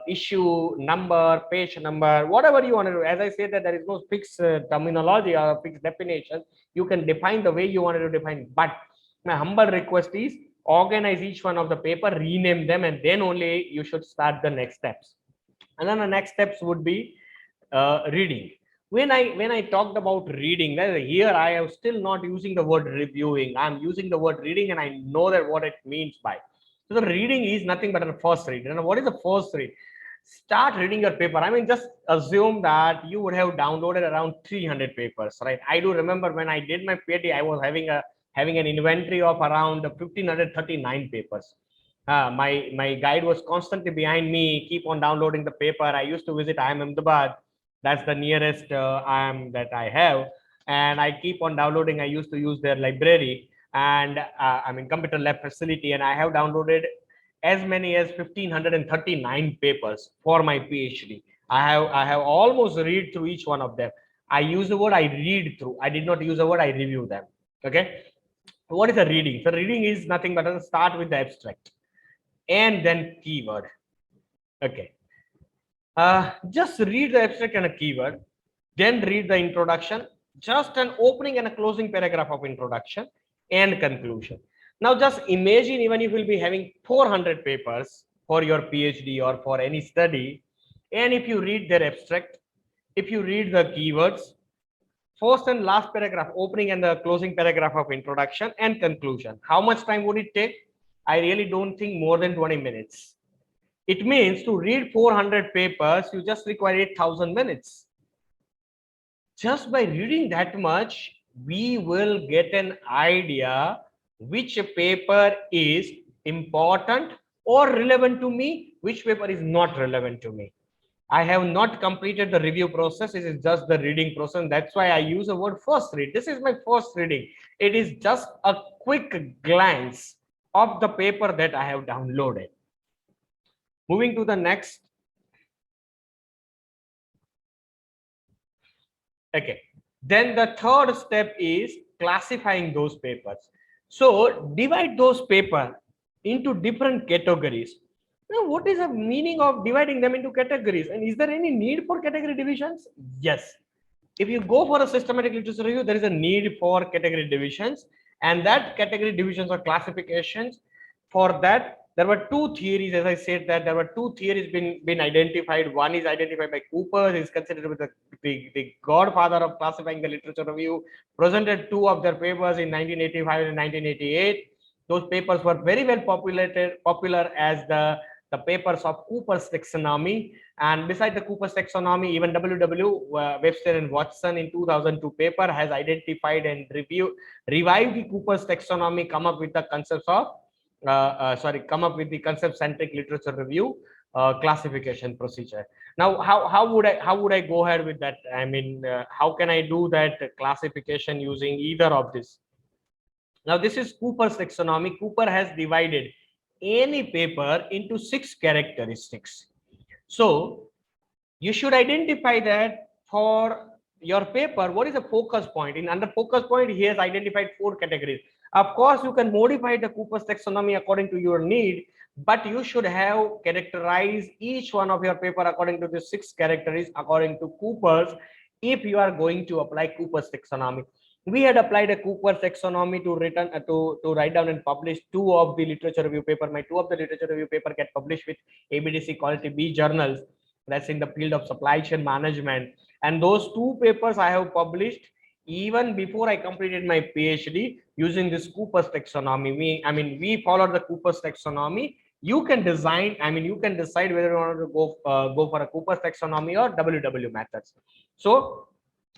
issue number, page number, whatever you want to do. As I said, that there is no fixed terminology or fixed definition. You can define the way you wanted to define. But my humble request is organize each one of the paper, rename them, and then only you should start the next steps. And then the next steps would be reading. When I talked about reading, here I am still not using the word reviewing. I'm using the word reading, and I know that what it means by. So the reading is nothing but a first read. And what is the first read? Start reading your paper. I mean, just assume that you would have downloaded around 300 papers, right? I do remember when I did my PhD, I was having an inventory of around 1539 papers. My guide was constantly behind me, keep on downloading the paper. I used to visit IIM Ahmedabad. That's the nearest IIM that I have. And I keep on downloading. I used to use their library and computer lab facility. And I have downloaded as many as 1539 papers for my PhD. I have almost read through each one of them. I use the word I read through. I did not use the word I review them. Okay. What is a reading? So reading is nothing but start with the abstract and then keyword. Okay. Just read the abstract and a keyword, then read the introduction, just an opening and a closing paragraph of introduction and conclusion. Now just imagine, even if you will be having 400 papers for your PhD or for any study, And if you read their abstract, if you read the keywords, first and last paragraph, opening and the closing paragraph of introduction and conclusion, how much time would it take? I really don't think more than 20 minutes. It means to read 400 papers, you just require 8,000 minutes. Just by reading that much, we will get an idea which paper is important or relevant to me, which paper is not relevant to me. I have not completed the review process. It is just the reading process. That's why I use the word first read. This is my first reading. It is just a quick glance of the paper that I have downloaded. Moving to the next. Okay. Then the third step is classifying those papers. So divide those papers into different categories. Now, what is the meaning of dividing them into categories? And is there any need for category divisions? Yes. If you go for a systematic literature review, there is a need for category divisions, and that category divisions or classifications. For that, there were two theories. As I said, that there were two theories been identified. One is identified by Cooper, is considered with the godfather of classifying the literature review. Presented two of their papers in 1985 and 1988. Those papers were very well popular as the papers of Cooper's taxonomy. And beside the Cooper's taxonomy, even Webster and Watson in 2002 paper has identified and revived the Cooper's taxonomy, come up with the concepts of come up with the concept-centric literature review classification procedure. Now, how would I go ahead with that? I mean, how can I do that classification using either of this? Now, this is Cooper's taxonomy. Cooper has divided any paper into 6 characteristics. So you should identify that for your paper, what is the focus point? In under focus point, he has identified 4 categories. Of course, you can modify the Cooper's taxonomy according to your need, but you should have characterized each one of your paper according to the 6 characteristics according to Cooper's, if you are going to apply Cooper's taxonomy. We had applied a Cooper's taxonomy to write down and publish 2 of the literature review paper. My 2 of the literature review paper get published with ABDC Quality B journals. That's in the field of supply chain management. And those 2 papers I have published even before I completed my PhD using this Cooper's taxonomy. We followed the Cooper's taxonomy. You can design, you can decide whether you want to go for a Cooper's taxonomy or WW methods. So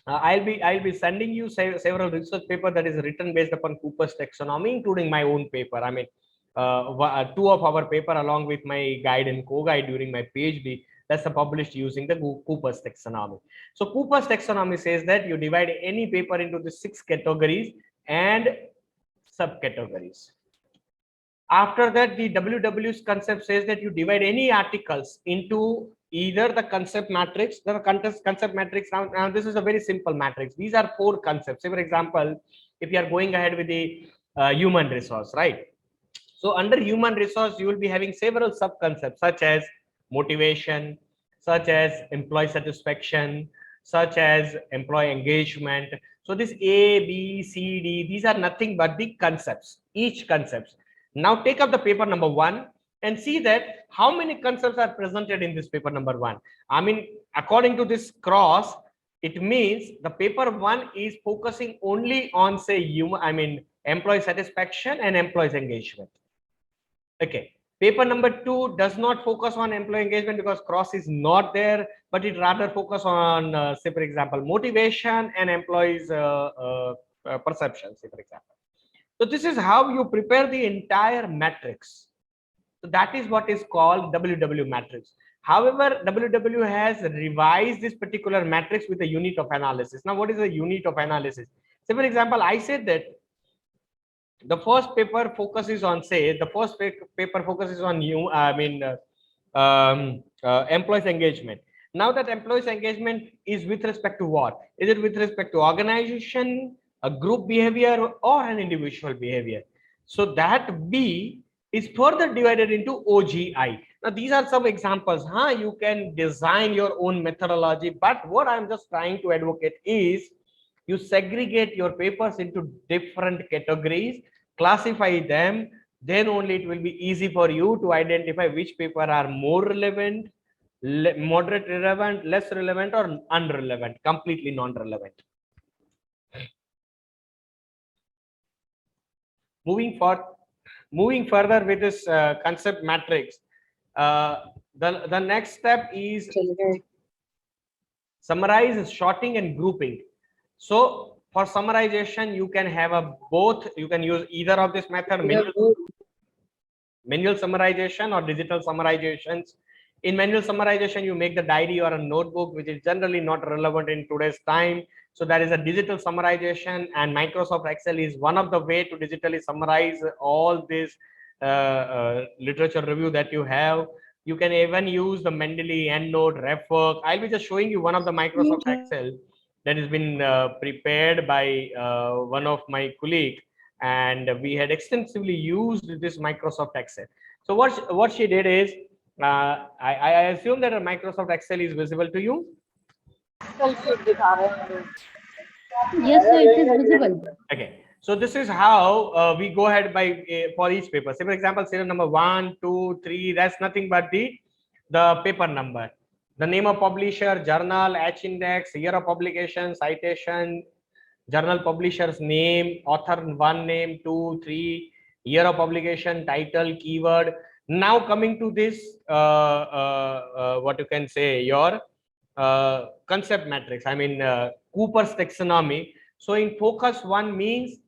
I'll be sending you several research papers that is written based upon Cooper's taxonomy, including my own paper. 2 of our paper along with my guide and co-guide during my PhD, that's published using the Cooper's taxonomy. So Cooper's taxonomy says that you divide any paper into the 6 categories and subcategories. After that, the WW's concept says that you divide any articles into either the concept matrix, now this is a very simple matrix. These are 4 concepts. Say for example, if you are going ahead with the human resource, right? So under human resource, you will be having several sub-concepts such as motivation, such as employee satisfaction, such as employee engagement. So this A, B, C, D, these are nothing but the concepts, each concepts. Now take up the paper number 1 and see that how many concepts are presented in this paper number 1. According to this cross, it means the paper 1 is focusing only on, say, employee satisfaction and employees engagement. Okay. Paper number 2 does not focus on employee engagement because cross is not there, but it rather focus on, say, for example, motivation and employees' perception, say, for example. So this is how you prepare the entire matrix. So that is what is called WW matrix. However, WW has revised this particular matrix with a unit of analysis. Now, what is a unit of analysis? Say, for example, I said that the first paper focuses on, employees engagement. Now that employees engagement is with respect to what? Is it with respect to organization, a group behavior, or an individual behavior? So that B is further divided into OGI. Now these are some examples. You can design your own methodology, but what I'm just trying to advocate is you segregate your papers into different categories, classify them, then only it will be easy for you to identify which paper are more relevant, moderate relevant, less relevant, or unrelevant, completely non-relevant. Moving further with this concept matrix, the next step is summarize, sorting, and grouping. So for summarization, you can have both. You can use either of this method, manual summarization or digital summarizations. In manual summarization, you make the diary or a notebook, which is generally not relevant in today's time. So there is a digital summarization, and Microsoft Excel is one of the way to digitally summarize all this literature review that you have. You can even use the Mendeley, EndNote, RefWork. I'll be just showing you one of the Microsoft Excel that has been prepared by one of my colleagues, and we had extensively used this Microsoft Excel. So what she did is, I assume that a Microsoft Excel is visible to you. Yes, sir, it is visible. Okay, so this is how we go ahead by for each paper. Say for example, serial number 1, 2, 3. That's nothing but the paper number, the name of publisher, journal, H index, year of publication, citation, journal publisher's name, author 1 name, 2, 3, year of publication, title, keyword. Now coming to this, what you can say, your concept matrix. I mean Cooper's taxonomy. So in focus 1 means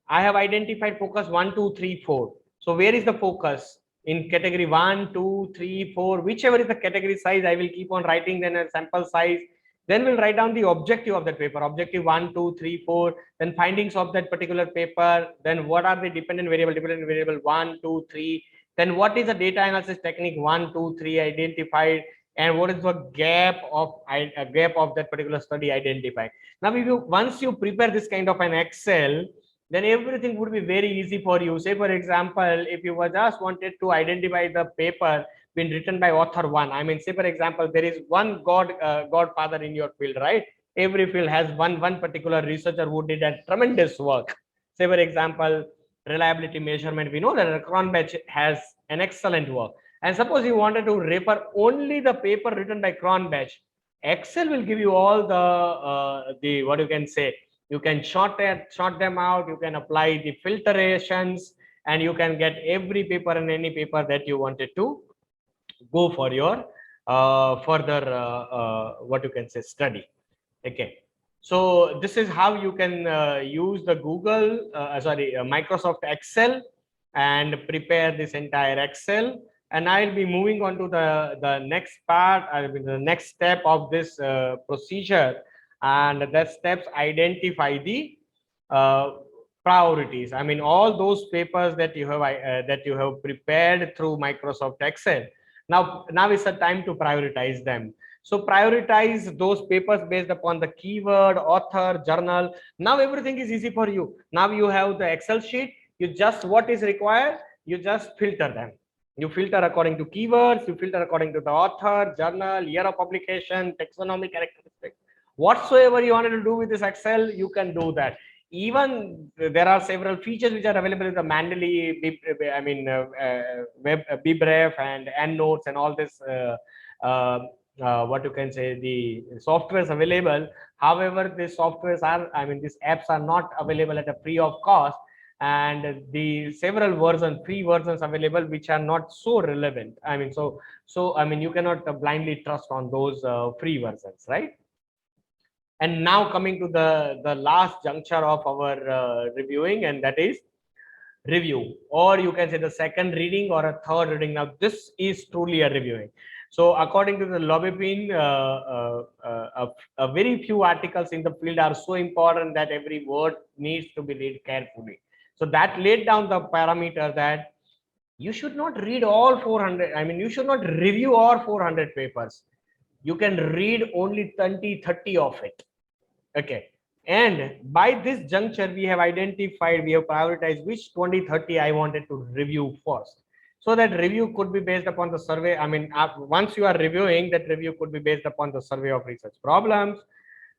I have identified focus 1, 2, 3, 4. So where is the focus? In category 1, 2, 3, 4, whichever is the category size, I will keep on writing then a sample size. Then we'll write down the objective of that paper, objective 1, 2, 3, 4, then findings of that particular paper, then what are the dependent variable 1, 2, 3, then what is the data analysis technique 1, 2, 3 identified, and what is the gap of that particular study identified. Now, if you once you prepare this kind of an Excel, then everything would be very easy for you. Say, for example, if you were just wanted to identify the paper been written by author 1, I mean, say, for example, there is one godfather in your field, right? Every field has one particular researcher who did a tremendous work. Say, for example, reliability measurement, we know that Cronbach has an excellent work. And suppose you wanted to refer only the paper written by Cronbach, Excel will give you all the what you can say. You can sort them out. You can apply the filtrations, and you can get every paper and any paper that you wanted to go for your further what you can say study. Okay, so this is how you can use the Microsoft Excel and prepare this entire Excel. And I'll be moving on to the next part, the next step of this procedure, and that steps identify the priorities. I mean, all those papers that you have prepared through Microsoft Excel. Now is the time to prioritize them. So prioritize those papers based upon the keyword, author, journal. Now everything is easy for you. Now you have the Excel sheet. You just what is required, you just filter them. You filter according to keywords, you filter according to the author, journal, year of publication, taxonomy characteristics. Whatsoever you wanted to do with this Excel, you can do that. Even there are several features which are available in the Mendeley, BibRef and EndNotes and all this, what you can say, the softwares available. However, these softwares are, these apps are not available at a free of cost. And the several versions, free versions available, which are not so relevant. You cannot blindly trust on those free versions, right? And now coming to the last juncture of our reviewing, and that is review, or you can say the second reading or a third reading. Now this is truly a reviewing. So according to the Lobepin, a very few articles in the field are so important that every word needs to be read carefully. So that laid down the parameter that you should not read all 400. You should not review all 400 papers. You can read only 20-30 of it. Okay. And by this juncture, we have prioritized which 20-30 I wanted to review first. So that review could be based upon the survey. Once you are reviewing, that review could be based upon the survey of research problems.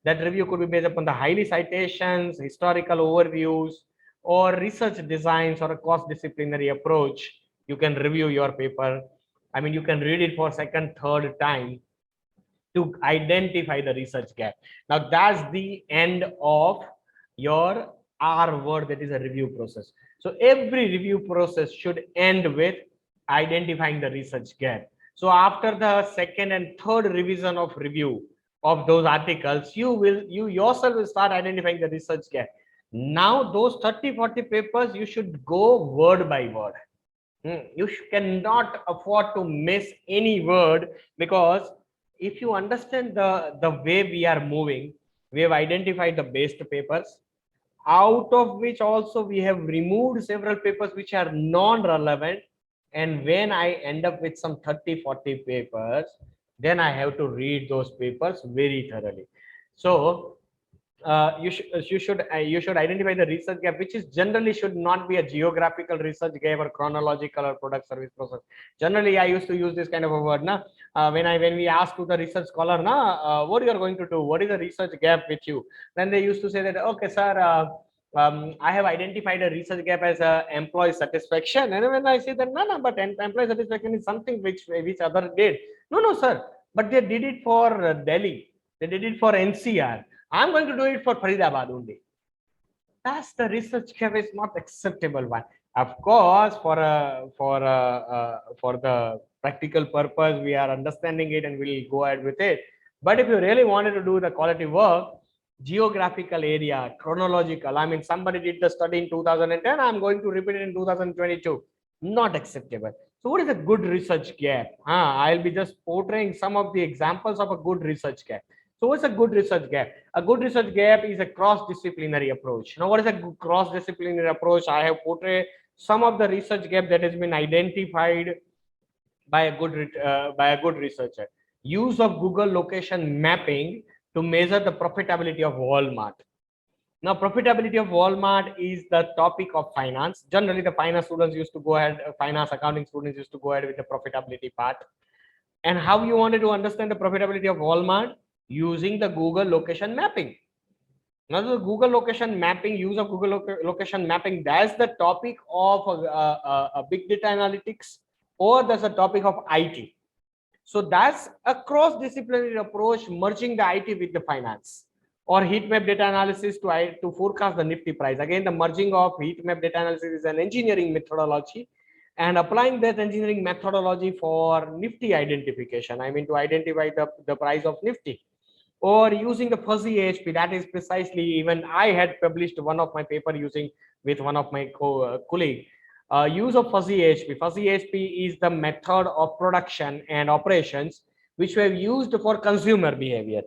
That review could be based upon the highly citations, historical overviews, or research designs, or a cross-disciplinary approach. You can review your paper. I mean, you can read it for second, third time to identify the research gap. Now that's the end of your R word, that is a review process. So every review process should end with identifying the research gap. So after the second and third revision of review of those articles, you yourself will start identifying the research gap. Now those 30-40 papers, you should go word by word. You cannot afford to miss any word, because if you understand the way we are moving, we have identified the best papers, out of which also we have removed several papers which are non-relevant. And when I end up with some 30-40 papers, then I have to read those papers very thoroughly. So you should identify the research gap, which is generally should not be a geographical research gap or chronological or product service process. Generally, I used to use this kind of a word. When we ask to the research scholar, what you are going to do? What is the research gap with you? Then they used to say that, okay, sir, I have identified a research gap as employee satisfaction. And when I say that, no, but employee satisfaction is something which other did. No, sir, but they did it for Delhi. They did it for NCR. I'm going to do it for Faridabad only. That's the research gap is not acceptable one. Of course, for the practical purpose, we are understanding it and we'll go ahead with it. But if you really wanted to do the quality work, geographical area, chronological, I mean, somebody did the study in 2010, I'm going to repeat it in 2022. Not acceptable. So what is a good research gap? I'll be just portraying some of the examples of a good research gap. So what's a good research gap? A good research gap is a cross-disciplinary approach. Now, what is a cross-disciplinary approach? I have portrayed some of the research gap that has been identified by a good researcher. Use of Google location mapping to measure the profitability of Walmart. Now, profitability of Walmart is the topic of finance. Generally, the finance students used to go ahead, finance accounting students used to go ahead with the profitability part. And how you wanted to understand the profitability of Walmart? Using the Google location mapping. Now, the Google location mapping, use of Google location mapping, that's the topic of big data analytics, or that's a topic of IT. So that's a cross-disciplinary approach, merging the IT with the finance. Or heat map data analysis to forecast the Nifty price. Again, the merging of heat map data analysis is an engineering methodology, and applying that engineering methodology for Nifty identification. I mean, to identify the price of Nifty. Or using the fuzzy AHP, that is precisely, even I had published one of my paper using with one of my colleague. Use of fuzzy AHP. Fuzzy AHP is the method of production and operations which we have used for consumer behavior.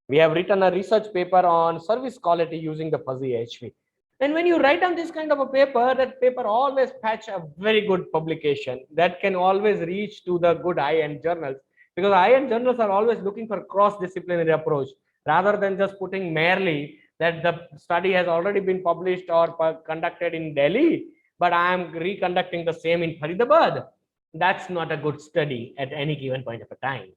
We have written a research paper on service quality using the fuzzy AHP. And when you write on this kind of a paper, that paper always fetch a very good publication that can always reach to the good high-end journals, because high-end journals are always looking for cross-disciplinary approach rather than just putting merely that the study has already been published or conducted in Delhi, but I am reconducting the same in Faridabad. That's not a good study at any given point of a time.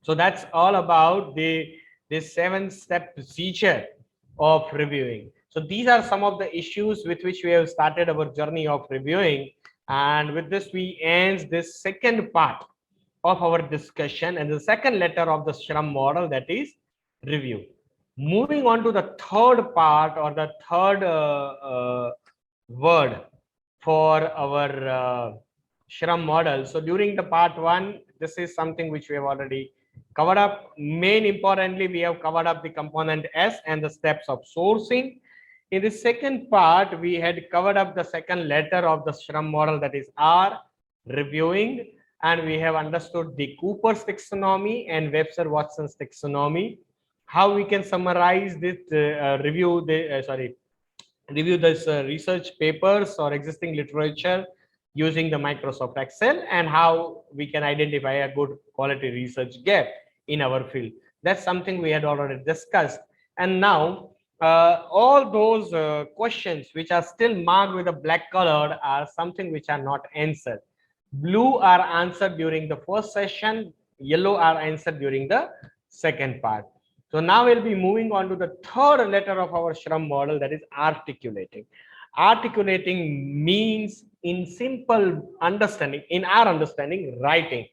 So that's all about the 7-step procedure of reviewing. So these are some of the issues with which we have started our journey of reviewing. And with this, we end this second part of our discussion and the second letter of the Shram model, that is review. Moving on to the third part, or the third word for our Shram model. So during the part 1, this is something which we have already covered up. Main importantly, we have covered up the component S and the steps of sourcing. In the second part, we had covered up the second letter of the Shram model, that is R, reviewing, and we have understood the Cooper's taxonomy and Webster-Watson's taxonomy. How we can summarize this, review this research papers or existing literature using the Microsoft Excel, and how we can identify a good quality research gap in our field. That's something we had already discussed. And now all those questions which are still marked with a black color are something which are not answered. Blue are answered during the first session, yellow are answered during the second part. So now we'll be moving on to the third letter of our Shram model, that is articulating. Articulating means, in simple understanding, in our understanding, writing.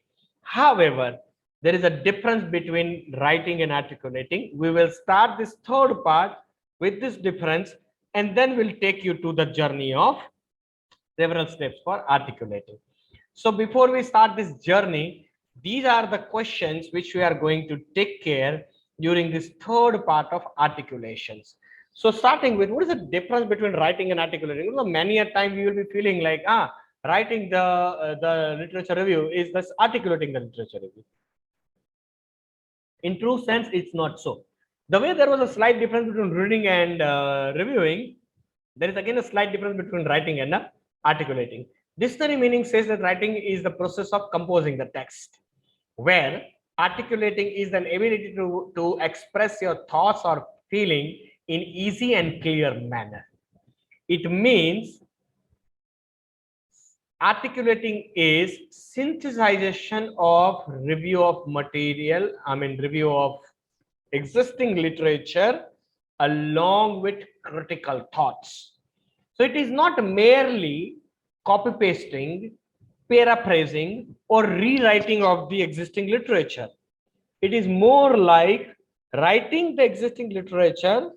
However, there is a difference between writing and articulating. We will start this third part with this difference, and then we'll take you to the journey of several steps for articulating. So before we start this journey, these are the questions which we are going to take care during this third part of articulations. So starting with, what is the difference between writing and articulating? Many a time we will be feeling like, writing the literature review is thus articulating the literature review. In true sense, it's not so. The way there was a slight difference between reading and reviewing, there is again a slight difference between writing and articulating. Dictionary meaning says that writing is the process of composing the text, where articulating is an ability to express your thoughts or feeling in easy and clear manner. It means articulating is synthesization of review of material, review of existing literature along with critical thoughts. So it is not merely copy pasting, paraphrasing, or rewriting of the existing literature. It is more like writing the existing literature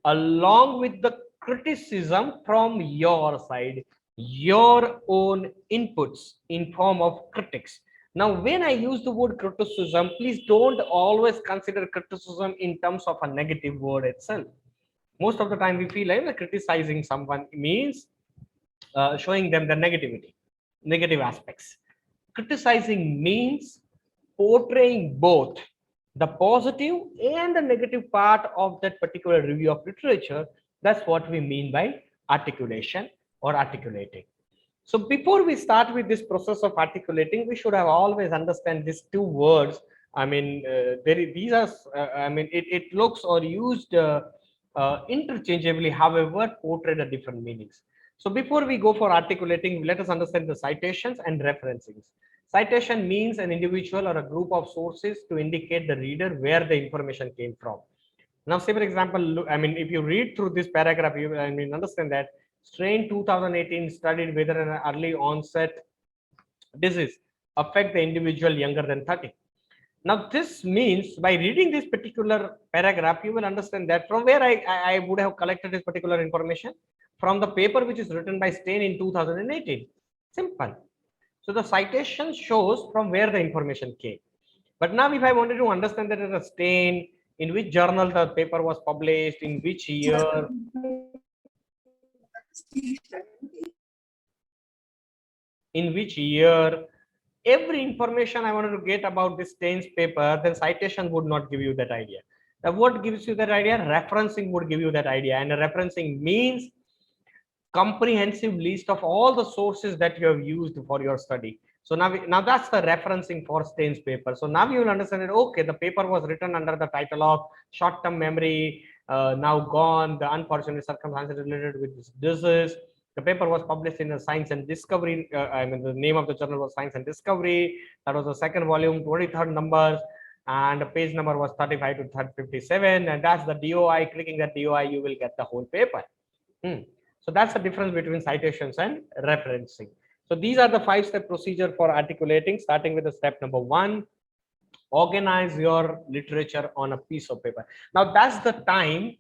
along with the criticism from your side, your own inputs in form of critics. Now, when I use the word criticism, please don't always consider criticism in terms of a negative word itself. Most of the time we feel like criticizing someone means showing them the negative aspects. Criticizing means portraying both the positive and the negative part of that particular review of literature. That's what we mean by articulation or articulating. So before we start with this process of articulating, we should have always understand these two words. These are, it looks or used interchangeably, however, portrayed at different meanings. So before we go for articulating, let us understand the citations and referencings. Citation means an individual or a group of sources to indicate the reader where the information came from. Now, say for example, if you read through this paragraph, you understand that strain 2018 studied whether an early onset disease affect the individual younger than 30. Now, this means by reading this particular paragraph, you will understand that from where I would have collected this particular information from the paper which is written by Stein in 2018. Simple. So the citation shows from where the information came. But now if I wanted to understand that as a Stein, in which journal the paper was published, in which year, every information I wanted to get about this Stein's paper, then citation would not give you that idea. Now, what gives you that idea? Referencing would give you that idea. And referencing means comprehensive list of all the sources that you have used for your study. So now that's the referencing for Stein's paper. So now you will understand that, okay, the paper was written under the title of short-term memory, now gone, the unfortunate circumstances related with this disease. The paper was published in the Science and Discovery. The name of the journal was Science and Discovery. That was the second volume, 23rd numbers, and the page number was 35 to 57. And that's the DOI. Clicking that DOI, you will get the whole paper. So that's the difference between citations and referencing. So these are the 5-step procedure for articulating, starting with the step number 1. Organize your literature on a piece of paper. Now that's the time.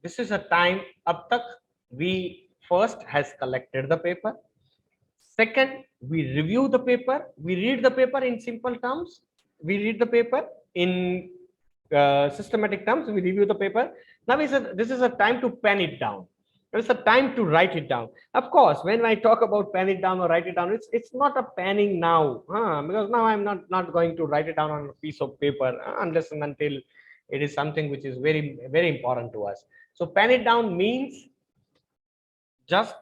This is a time up tak we first has collected the paper. Second, we review the paper. We read the paper in simple terms. We read the paper in systematic terms. We review the paper. Now this is a time to pen it down. It's a time to write it down. Of course, when I talk about pen it down or write it down, it's not a penning now, because now I'm not going to write it down on a piece of paper unless and until it is something which is very, very important to us. So pen it down means just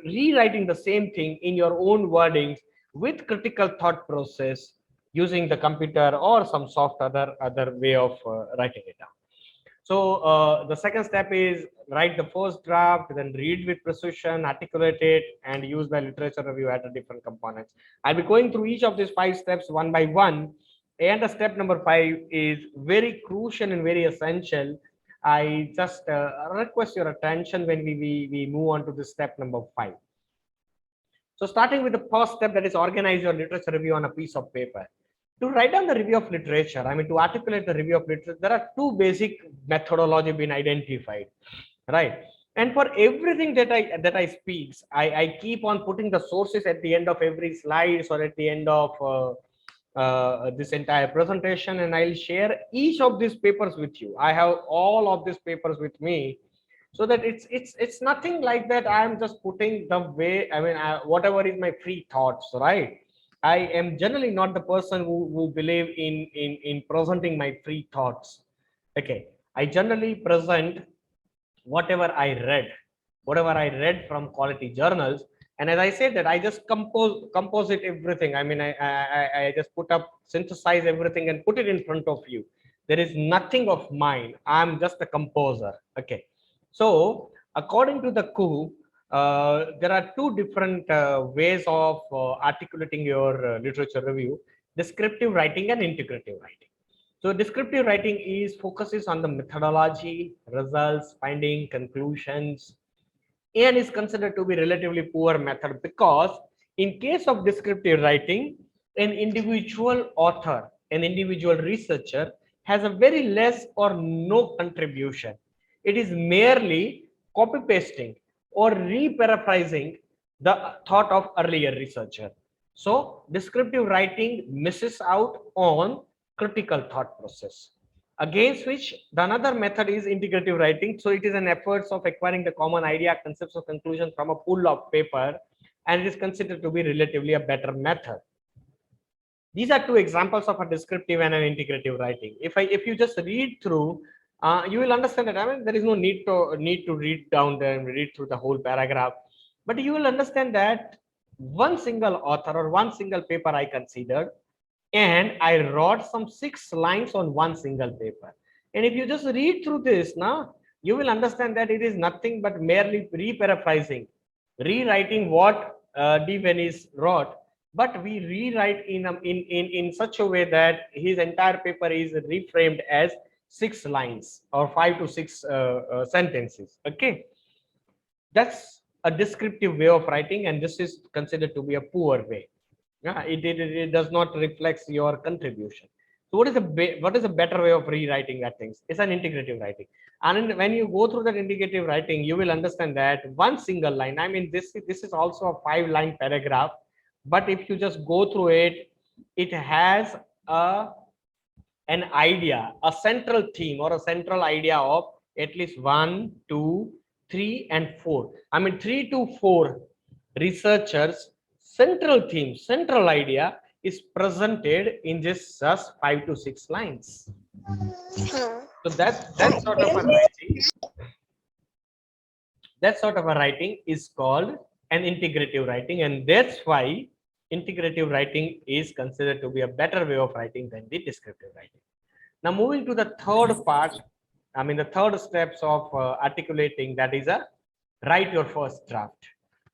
rewriting the same thing in your own wordings with critical thought process using the computer or some soft other way of writing it down. So the second step is write the first draft, then read with precision, articulate it, and use the literature review at the different components. I'll be going through each of these 5 steps one by one. And the step number 5 is very crucial and very essential. I just request your attention when we move on to the step number 5. So starting with the first step, that is organize your literature review on a piece of paper. To write down the review of literature, I mean to articulate the review of literature, there are two basic methodology being identified, right? And for everything that I speak, I keep on putting the sources at the end of every slides or at the end of this entire presentation, and I'll share each of these papers with you. I have all of these papers with me, so that it's nothing like that. I am just putting the way, I mean, whatever is my free thoughts, right? I am generally not the person who believe in presenting my free thoughts. Okay, I generally present whatever I read from quality journals. And as I said that I just composite everything. I mean, I just synthesize everything and put it in front of you. There is nothing of mine. I'm just a composer. Okay. So according to the coup, there are two different ways of articulating your literature review: descriptive writing and integrative writing. So descriptive writing focuses on the methodology, results, finding, conclusions, and is considered to be relatively poor method, because in case of descriptive writing, an individual author, an individual researcher has a very less or no contribution. It is merely copy pasting or re-paraphrasing the thought of earlier researcher. So descriptive writing misses out on critical thought process, against which the another method is integrative writing. So it is an effort of acquiring the common idea, concepts, or conclusion from a pool of paper, and it is considered to be relatively a better method. These are two examples of a descriptive and an integrative writing. If you just read through, you will understand that, I mean, there is no need to read down and read through the whole paragraph, but you will understand that one single author or one single paper I considered, and I wrote some 6 lines on one single paper. And if you just read through this now, you will understand that it is nothing but merely re-paraphrasing, rewriting what D. Venice wrote, but we rewrite in such a way that his entire paper is reframed as 6 lines or 5 to 6 sentences. Okay, that's a descriptive way of writing, and this is considered to be a poor way. Yeah, it does not reflect your contribution. So what is a better way of rewriting that things? It's an integrative writing. And when you go through that integrative writing, you will understand that one single line, I mean, this is also a 5-line paragraph, but if you just go through it, it has an idea, a central theme or a central idea of at least 1, 2, 3, and 4. I mean, 3 to 4 researchers' central theme, central idea is presented in just 5 to 6 lines. So that sort of a writing, that sort of a writing is called an integrative writing, and that's why integrative writing is considered to be a better way of writing than the descriptive writing. Now moving to the third part, I mean the third steps of articulating, that is a write your first draft.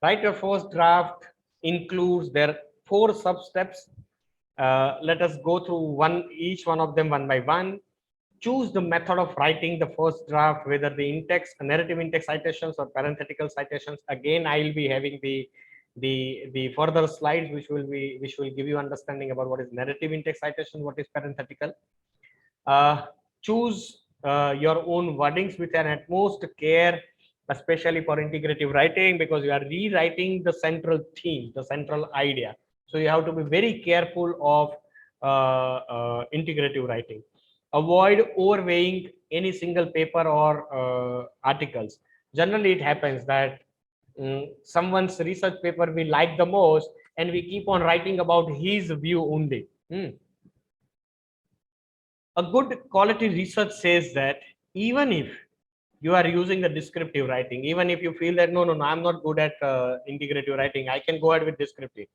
Write your first draft includes their 4 sub steps. Let us go through each one of them one by one. Choose the method of writing the first draft, whether the in-text, narrative in-text citations or parenthetical citations. Again, I will be having the further slides which will give you understanding about what is narrative in-text citation, what is parenthetical. Choose your own wordings with an utmost care, especially for integrative writing, because you are rewriting the central theme, the central idea. So you have to be very careful of integrative writing. Avoid overweighing any single paper or articles. Generally, it happens that someone's research paper we like the most, and we keep on writing about his view only. A good quality research says that even if you are using the descriptive writing, even if you feel that no, I'm not good at integrative writing, I can go ahead with descriptive.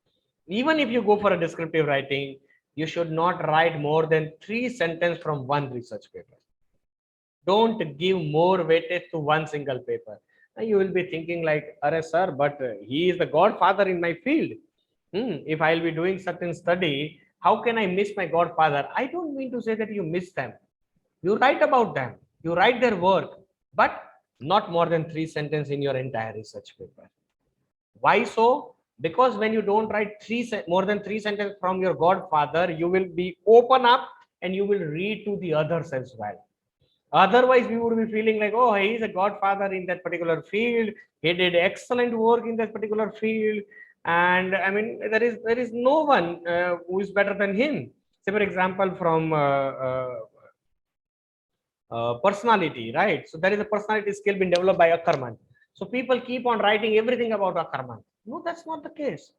Even if you go for a descriptive writing, you should not write more than 3 sentences from one research paper. Don't give more weightage to one single paper. And you will be thinking like, "Arey sir, but he is the godfather in my field. If I'll be doing certain study, how can I miss my godfather?" I don't mean to say that you miss them. You write about them, you write their work, but not more than 3 sentences in your entire research paper. Why so? Because when you don't write more than three sentences from your godfather, you will be open up and you will read to the others as well. Otherwise, we would be feeling like, oh, he is a godfather in that particular field. He did excellent work in that particular field. And I mean, there is no one who is better than him. Say, for example, from personality, right? So there is a personality skill being developed by Ackerman. So people keep on writing everything about Ackerman. No, that's not the case.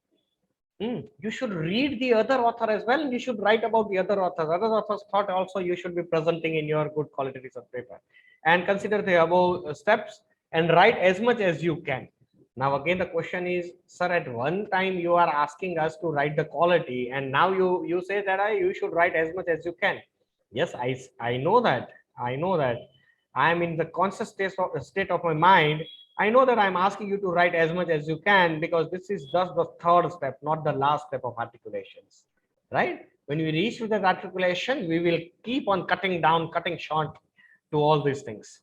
You should read the other author as well. You should write about the other authors. Other authors' thought also you should be presenting in your good quality research paper. And consider the above steps and write as much as you can. Now again the question is, sir, at one time you are asking us to write the quality, and now you say that you should write as much as you can. Yes, I know that. I know that. I am in the conscious state of my mind. I know that I'm asking you to write as much as you can, because this is just the third step, not the last step of articulations, right? When we reach to that articulation, we will keep on cutting down, cutting short to all these things.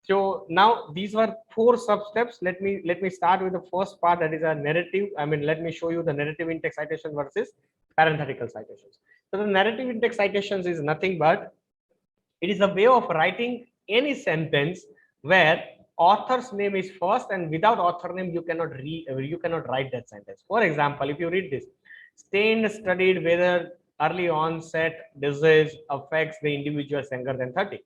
So now these were 4 sub-steps. Let me start with the first part, that is a narrative. I mean, let me show you the narrative in-text citation versus parenthetical citations. So the narrative in-text citations is nothing but it is a way of writing any sentence where author's name is first, and without author name you cannot write that sentence. For example, if you read this, Stein studied whether early onset disease affects the individuals younger than 30.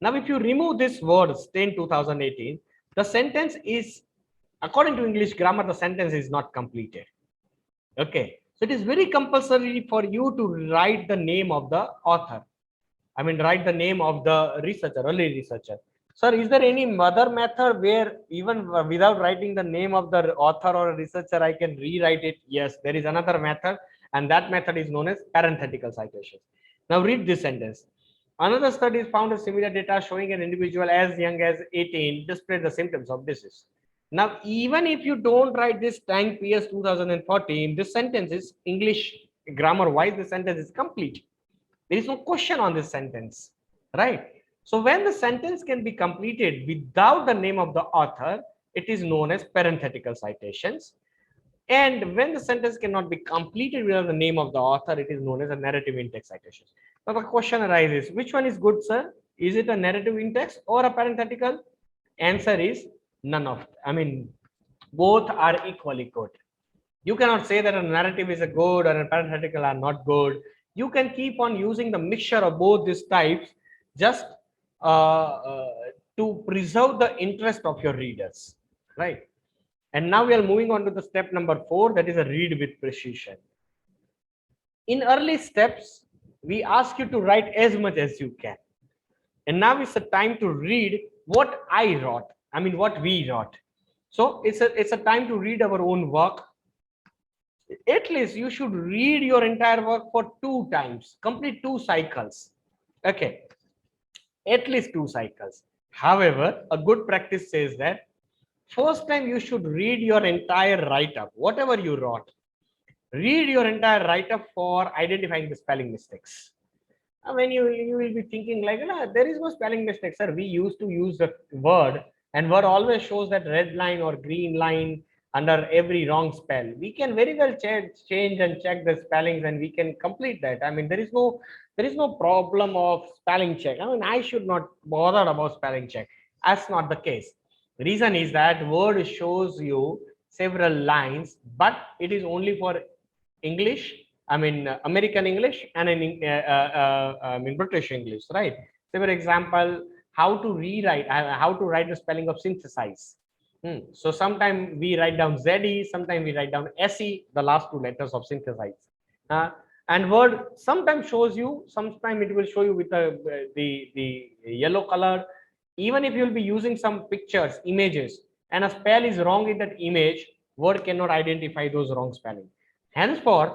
Now, if you remove this word Stein 2018, the sentence is, according to English grammar, the sentence is not completed. Okay, so it is very compulsory for you to write the name of the author. I mean, write the name of the researcher, early researcher. Sir, is there any other method where even without writing the name of the author or researcher, I can rewrite it? Yes, there is another method, and that method is known as parenthetical citations. Now read this sentence. Another study found a similar data showing an individual as young as 18 displayed the symptoms of disease. Now, even if you don't write this time PS 2014, this sentence is English grammar wise, the sentence is complete. There is no question on this sentence, right? So when the sentence can be completed without the name of the author, it is known as parenthetical citations. And when the sentence cannot be completed without the name of the author, it is known as a narrative in-text citation. Now the question arises, which one is good, sir? Is it a narrative in-text or a parenthetical? Answer is none of, both are equally good. You cannot say that a narrative is a good or a parenthetical are not good. You can keep on using the mixture of both these types just to preserve the interest of your readers, right? And now we are moving on to the step number 4, that is a read with precision. In early steps, we ask you to write as much as you can. And now it's a time to read what I wrote, what we wrote. So it's a time to read our own work. At least you should read your entire work for 2 times, complete 2 cycles. Okay, at least 2 cycles. However, a good practice says that first time you should read your entire write-up, whatever you wrote. Read your entire write-up for identifying the spelling mistakes. When you will be thinking like, there is no spelling mistake, sir. We used to use the word, and word always shows that red line or green line under every wrong spell. We can very well change and check the spellings, and we can complete that. There is no problem of spelling check. I should not bother about spelling check. That's not the case. The reason is that word shows you several lines, but it is only for English, American English, and in British English, right? So for example, how to write the spelling of synthesize. So sometimes we write down ZE, sometimes we write down SE, the last 2 letters of synthesize. And word sometimes shows you, sometimes it will show you with the yellow color. Even if you will be using some pictures, images, and a spell is wrong in that image, word cannot identify those wrong spelling. Henceforth,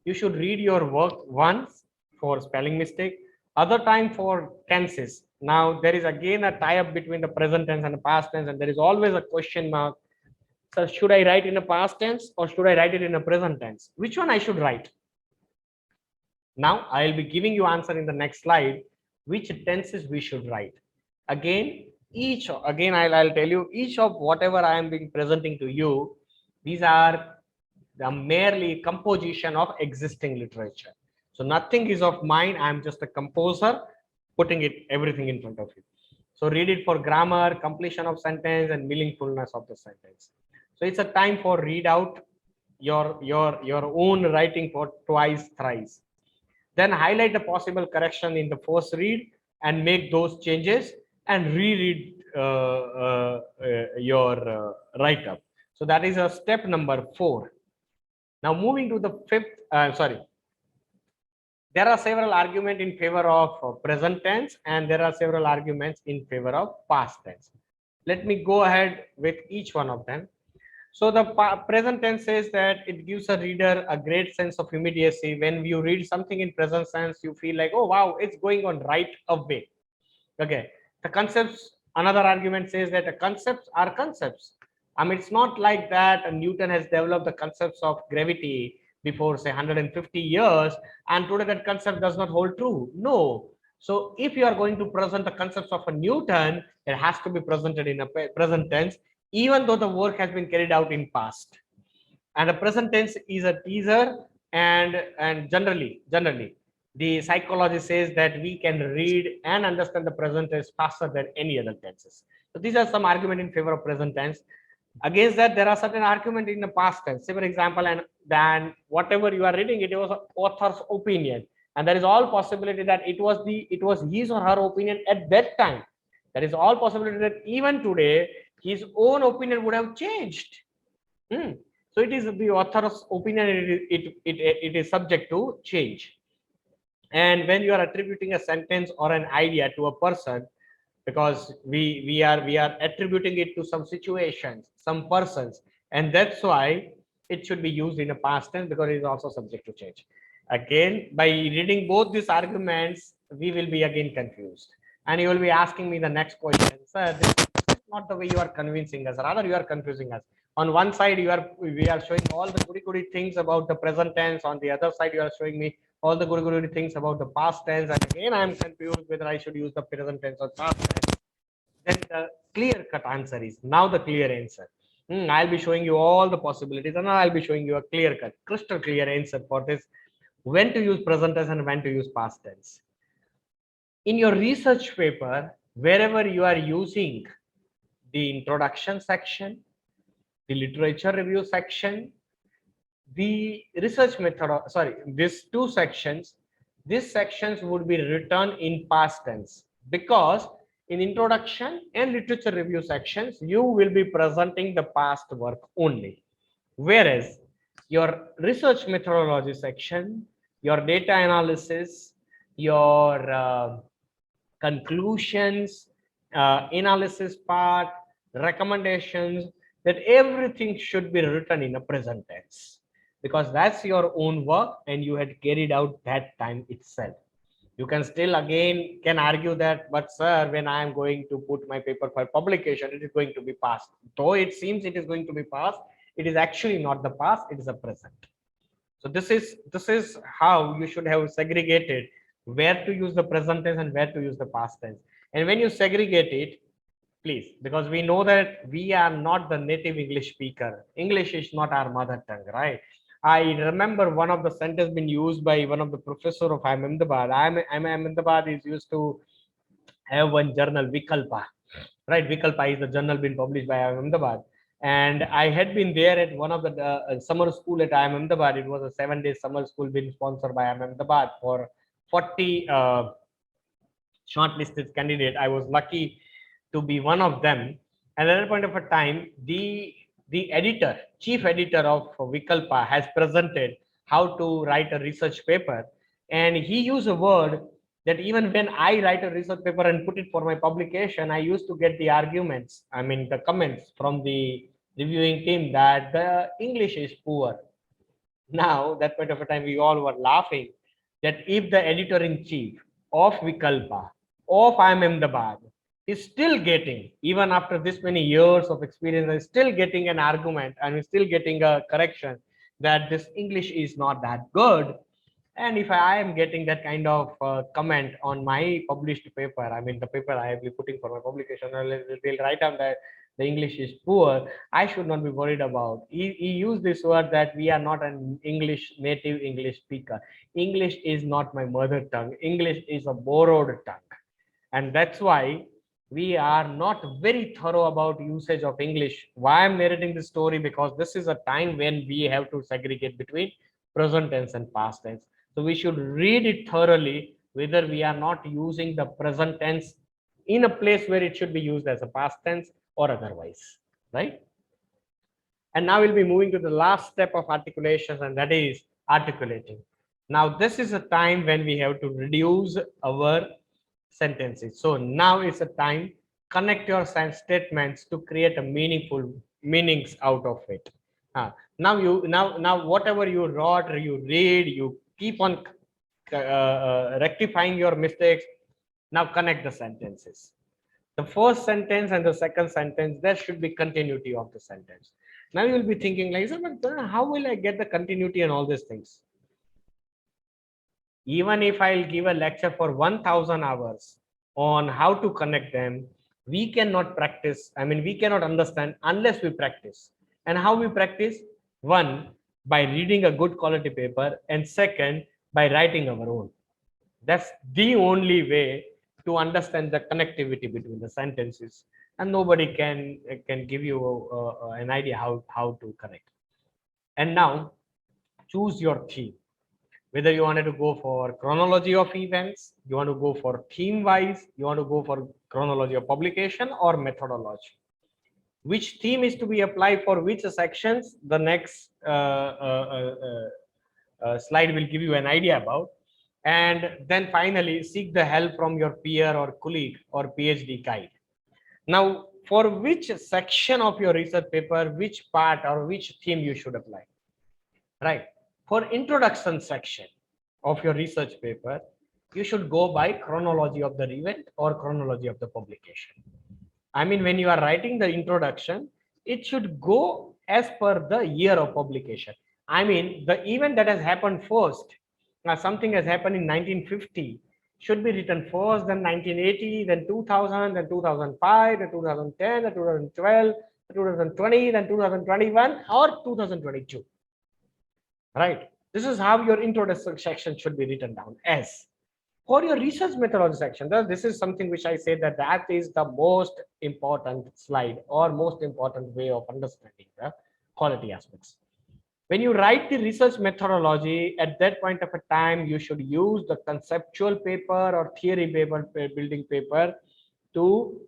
you should read your work once for spelling mistake, other time for tenses. Now, there is again a tie-up between the present tense and the past tense, and there is always a question mark. So, should I write in a past tense or should I write it in a present tense? Which one I should write? Now, I will be giving you answer in the next slide, which tenses we should write. Again, I'll tell you, each of whatever I am being presenting to you, these are They are merely composition of existing literature. So nothing is of mine. I am just a composer putting everything in front of you. So read it for grammar, completion of sentence, and meaningfulness of the sentence. So it's a time for read out your own writing for twice, thrice. Then highlight a possible correction in the first read and make those changes and reread your write-up. So that is a step number 4. Now moving to the 5th, there are several arguments in favor of present tense and there are several arguments in favor of past tense. Let me go ahead with each one of them. So the present tense says that it gives a reader a great sense of immediacy. When you read something in present tense, you feel like, oh wow, it's going on right away. Okay. The concepts, another argument says that the concepts are concepts. I mean, it's not like that Newton has developed the concepts of gravity before say 150 years and today that concept does not hold true. No. So if you are going to present the concepts of a Newton, it has to be presented in a present tense, even though the work has been carried out in past. And the present tense is a teaser, and generally the psychology says that we can read and understand the present tense faster than any other tenses. So these are some argument in favor of present tense. Against that, there are certain argument in the past tense. Say for example, and then whatever you are reading, it was author's opinion, and there is all possibility that it was his or her opinion at that time. There is all possibility that even today his own opinion would have changed. So it is the author's opinion. It is subject to change. And when you are attributing a sentence or an idea to a person, because we are attributing it to some situations, some persons, and that's why it should be used in a past tense because it is also subject to change. Again, by reading both these arguments, we will be again confused, and you will be asking me the next question, sir, this is not the way you are convincing us, rather you are confusing us. On one side we are showing all the goody things about the present tense, on the other side you are showing me all the goody things about the past tense, and again I am confused whether I should use the present tense or past tense. Then the clear cut answer is now the clear answer. I'll be showing you all the possibilities and I'll be showing you a clear cut, crystal clear answer for this, when to use present tense and when to use past tense. In your research paper, wherever you are using the introduction section, the literature review section, the research method, these two sections, these sections would be written in past tense, because in introduction and literature review sections, you will be presenting the past work only. Whereas your research methodology section, your data analysis, your conclusions, analysis part, recommendations, that everything should be written in a present tense, because that's your own work and you had carried out that time itself. You can still again argue that, but sir, when I am going to put my paper for publication, it is going to be past. Though it seems it is going to be past, it is actually not the past, it is a present. So this is how you should have segregated where to use the present tense and where to use the past tense. And when you segregate it, please, because we know that we are not the native English speaker. English is not our mother tongue, right? I remember one of the sentences been used by one of the professor of IIM Ahmedabad. IIM Ahmedabad is used to have one journal, Vikalpa, right? Vikalpa is the journal been published by IIM Ahmedabad. And I had been there at one of the summer school at IIM Ahmedabad. It was a 7-day summer school being sponsored by IIM Ahmedabad for 40 shortlisted candidates. I was lucky to be one of them. And at that point of a time, the editor, chief editor of Vikalpa has presented how to write a research paper. And he used a word that even when I write a research paper and put it for my publication, I used to get the arguments, the comments from the reviewing team that the English is poor. Now, that point of a time, we all were laughing that if the editor-in-chief of Vikalpa, of IIM Ahmedabad, is still getting, even after this many years of experience, is still getting an argument and is still getting a correction that this English is not that good. And if I am getting that kind of comment on my published paper, the paper I will be putting for my publication, they'll write down that the English is poor, I should not be worried about. He used this word that we are not an native English speaker. English is not my mother tongue. English is a borrowed tongue. And that's why we are not very thorough about usage of English. Why I'm narrating this story? Because this is a time when we have to segregate between present tense and past tense. So we should read it thoroughly, whether we are not using the present tense in a place where it should be used as a past tense or otherwise, right? And now we'll be moving to the last step of articulations, and that is articulating. Now this is a time when we have to reduce our sentences. So now is a time, connect your statements to create a meaningful meanings out of it. Now whatever you wrote, you read, you keep on rectifying your mistakes. Now connect the sentences. The first sentence and the second sentence, there should be continuity of the sentence. Now you will be thinking like, but how will I get the continuity and all these things? Even if I'll give a lecture for 1000 hours on how to connect them, we cannot practice. I mean, we cannot understand unless we practice. And how we practice? One, by reading a good quality paper, and second, by writing our own. That's the only way to understand the connectivity between the sentences, and nobody can give you an idea how to connect. And now choose your theme, whether you wanted to go for chronology of events, you want to go for theme wise, you want to go for chronology of publication or methodology. Which theme is to be applied for which sections, the next slide will give you an idea about. And then finally seek the help from your peer or colleague or PhD guide. Now, for which section of your research paper, which part or which theme you should apply, right? For introduction section of your research paper, you should go by chronology of the event or chronology of the publication. I mean, when you are writing the introduction, it should go as per the year of publication. I mean, the event that has happened first, something has happened in 1950, should be written first, then 1980, then 2000, then 2005, then 2010, then 2012, then 2020, then 2021, or 2022. Right? This is how your introduction section should be written down as. For your research methodology section, this is something which I say that is the most important slide or most important way of understanding the quality aspects. When you write the research methodology, at that point of a time, you should use the conceptual paper or theory paper, building paper, to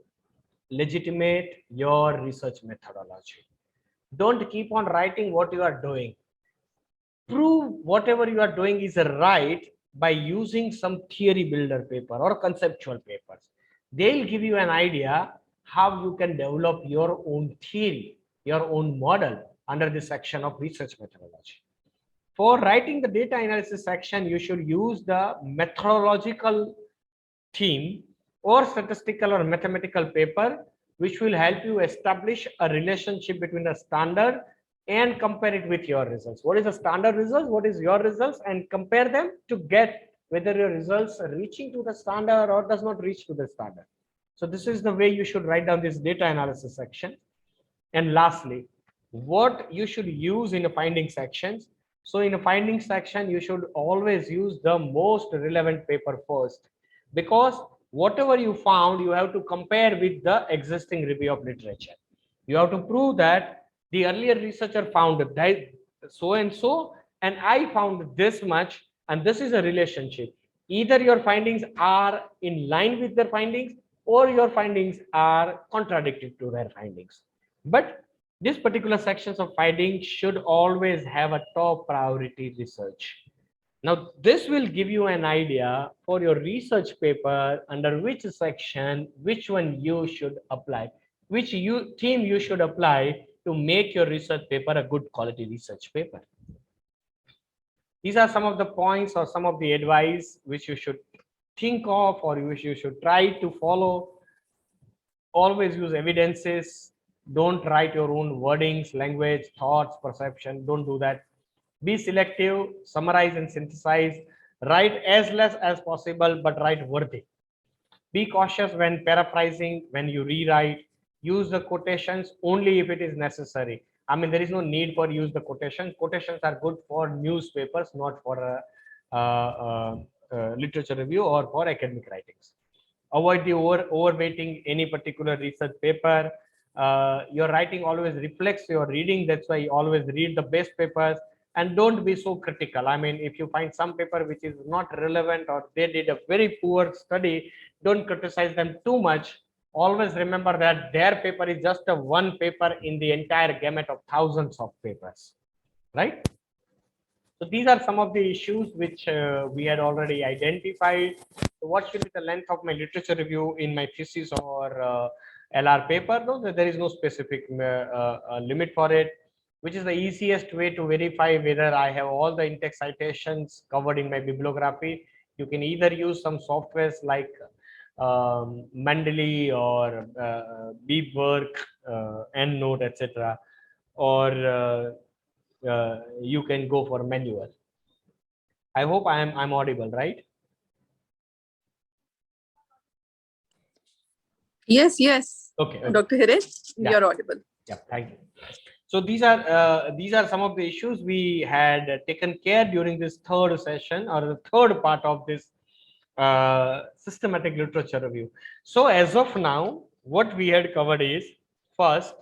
legitimate your research methodology. Don't keep on writing what you are doing. Prove whatever you are doing is right by using some theory builder paper or conceptual papers. They'll give you an idea how you can develop your own theory, your own model under this section of research methodology. For writing the data analysis section, you should use the methodological theme or statistical or mathematical paper, which will help you establish a relationship between the standard and compare it with your results. What is the standard results? What is your results? And compare them to get whether your results are reaching to the standard or does not reach to the standard. So this is the way you should write down this data analysis section. And lastly, what you should use in the finding sections. So in a finding section, you should always use the most relevant paper first, because whatever you found, you have to compare with the existing review of literature. You have to prove that the earlier researcher found that so and so, and I found this much, and this is a relationship. Either your findings are in line with their findings or your findings are contradictory to their findings. But these particular sections of findings should always have a top priority research. Now, this will give you an idea for your research paper under which section, which one you should apply, which theme you should apply to make your research paper a good quality research paper. These are some of the points or some of the advice which you should think of or which you should try to follow. Always use evidences. Don't write your own wordings, language, thoughts, perception. Don't do that. Be selective, summarize and synthesize. Write as less as possible, but write worthy. Be cautious when paraphrasing, when you rewrite. use the quotations only if it is necessary. I mean, there is no need for use the quotations. Quotations are good for newspapers, not for literature review or for academic writings. Avoid the overweighting any particular research paper. Your writing always reflects your reading. That's why you always read the best papers, and don't be so critical. I mean, if you find some paper which is not relevant or they did a very poor study, don't criticize them too much. Always remember that their paper is just a one paper in the entire gamut of thousands of papers, right? So these are some of the issues which we had already identified. So what should be the length of my literature review in my thesis or LR paper? No, there is no specific limit for it. Which is the easiest way to verify whether I have all the in-text citations covered in my bibliography? You can either use some softwares like Mendeley or Beepwork, EndNote, etc., or you can go for manual. I hope I'm audible, right? Yes, yes. Okay. Dr. Hiren, Yeah. you're audible. Yeah, thank you. So these are some of the issues we had taken care during this third session or the third part of this systematic literature review. So as of now, what we had covered is, first,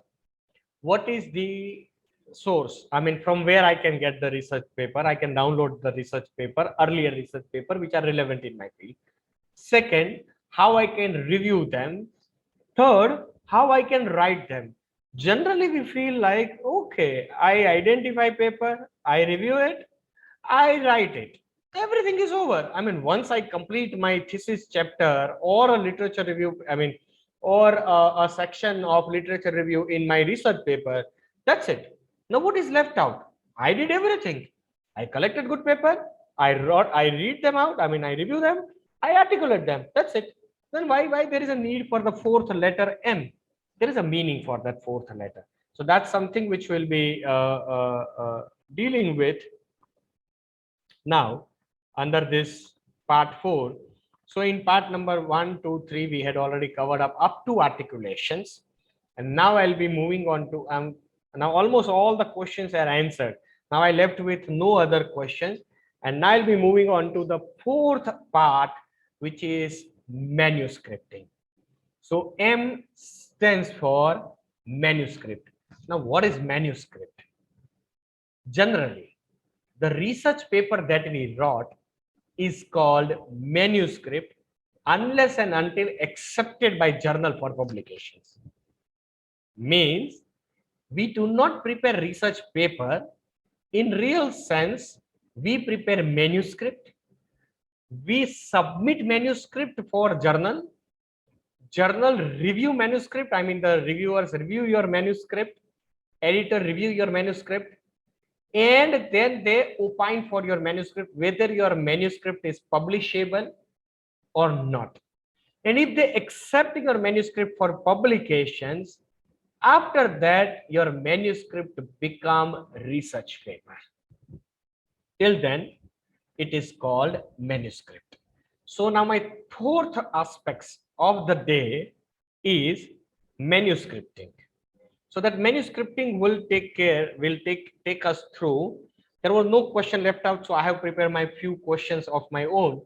what is the source? I mean, from where I can get the research paper. I can download the research paper, earlier research paper, which are relevant in my field. Second, how I can review them. Third, how I can write them. Generally, we feel like, okay, I identify paper, I review it, I write it. Everything is over. I mean, once I complete my thesis chapter or a literature review, I mean, or a section of literature review in my research paper, that's it. Now, what is left out? I did everything. I collected good paper. I read them out. I mean, I review them. I articulate them. That's it. Then why there is a need for the fourth letter M? There is a meaning for that fourth letter. So that's something which we'll be dealing with now under this part 4. So in part number 1, 2, 3, we had already covered up to articulations. And now I'll be moving on to, now almost all the questions are answered. Now I left with no other questions. And now I'll be moving on to the fourth part, which is manuscripting. So M stands for manuscript. Now, what is manuscript? Generally, the research paper that we wrote is called manuscript unless and until accepted by journal for publications. Means we do not prepare research paper. In real sense, we prepare manuscript. We submit manuscript for journal. Journal review manuscript. I mean, the reviewers review your manuscript. Editor review your manuscript. And then they opine for your manuscript whether your manuscript is publishable or not. And if they accept your manuscript for publications, after that your manuscript become research paper. Till then, it is called manuscript. So now my fourth aspects of the day is manuscripting. So that manuscripting will take us through. There was no question left out, so I have prepared my few questions of my own.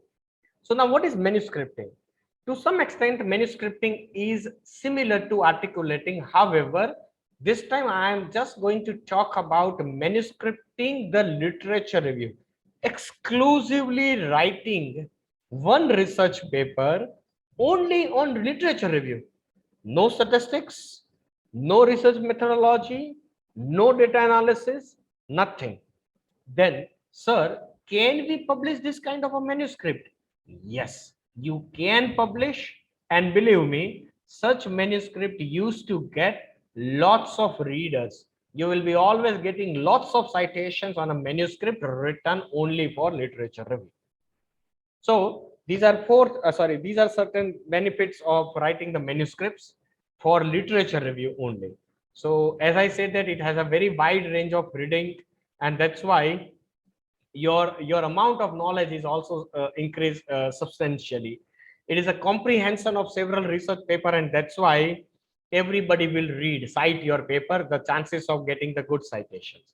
So now what is manuscripting? To some extent, manuscripting is similar to articulating. However, this time I am just going to talk about manuscripting the literature review, exclusively writing one research paper only on literature review. No statistics, no research methodology, no data analysis, nothing. Then, sir, can we publish this kind of a manuscript? Yes, you can publish, and believe me, such manuscript used to get lots of readers. You will be always getting lots of citations on a manuscript written only for literature review. So these are these are certain benefits of writing the manuscripts for literature review only. So as I said that it has a very wide range of reading, and that's why your amount of knowledge is also increased substantially. It is a comprehension of several research paper, and that's why everybody will read, cite your paper, the chances of getting the good citations.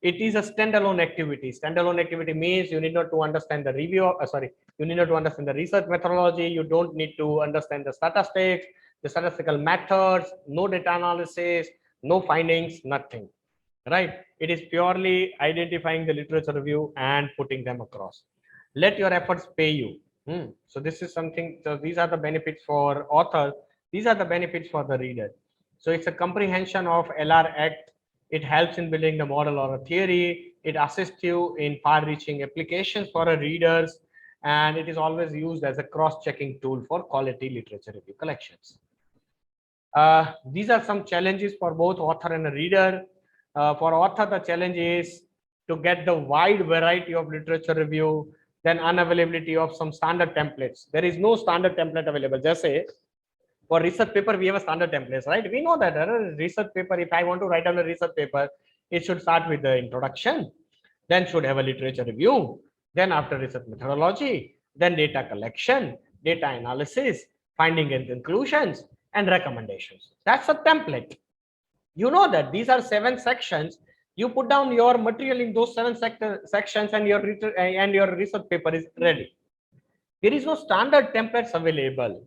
It is a standalone activity. Standalone activity means you need not to understand the review, you need not to understand the research methodology. You don't need to understand the statistics, the statistical methods, no data analysis, no findings, nothing, right? It is purely identifying the literature review and putting them across. Let your efforts pay you. So this is something, so these are the benefits for author. These are the benefits for the reader. So it's a comprehension of LR Act. It helps in building the model or a theory. It assists you in far-reaching applications for a readers, and it is always used as a cross-checking tool for quality literature review collections. These are some challenges for both author and a reader. For author, the challenge is to get the wide variety of literature review, then unavailability of some standard templates. There is no standard template available. Just say, for research paper, we have a standard templates, right? We know that research paper, if I want to write down a research paper, it should start with the introduction, then should have a literature review, then after research methodology, then data collection, data analysis, finding and conclusions, and recommendations. That's a template. You know that these are 7 sections. You put down your material in those 7 sections, and your research paper is ready. There is no standard templates available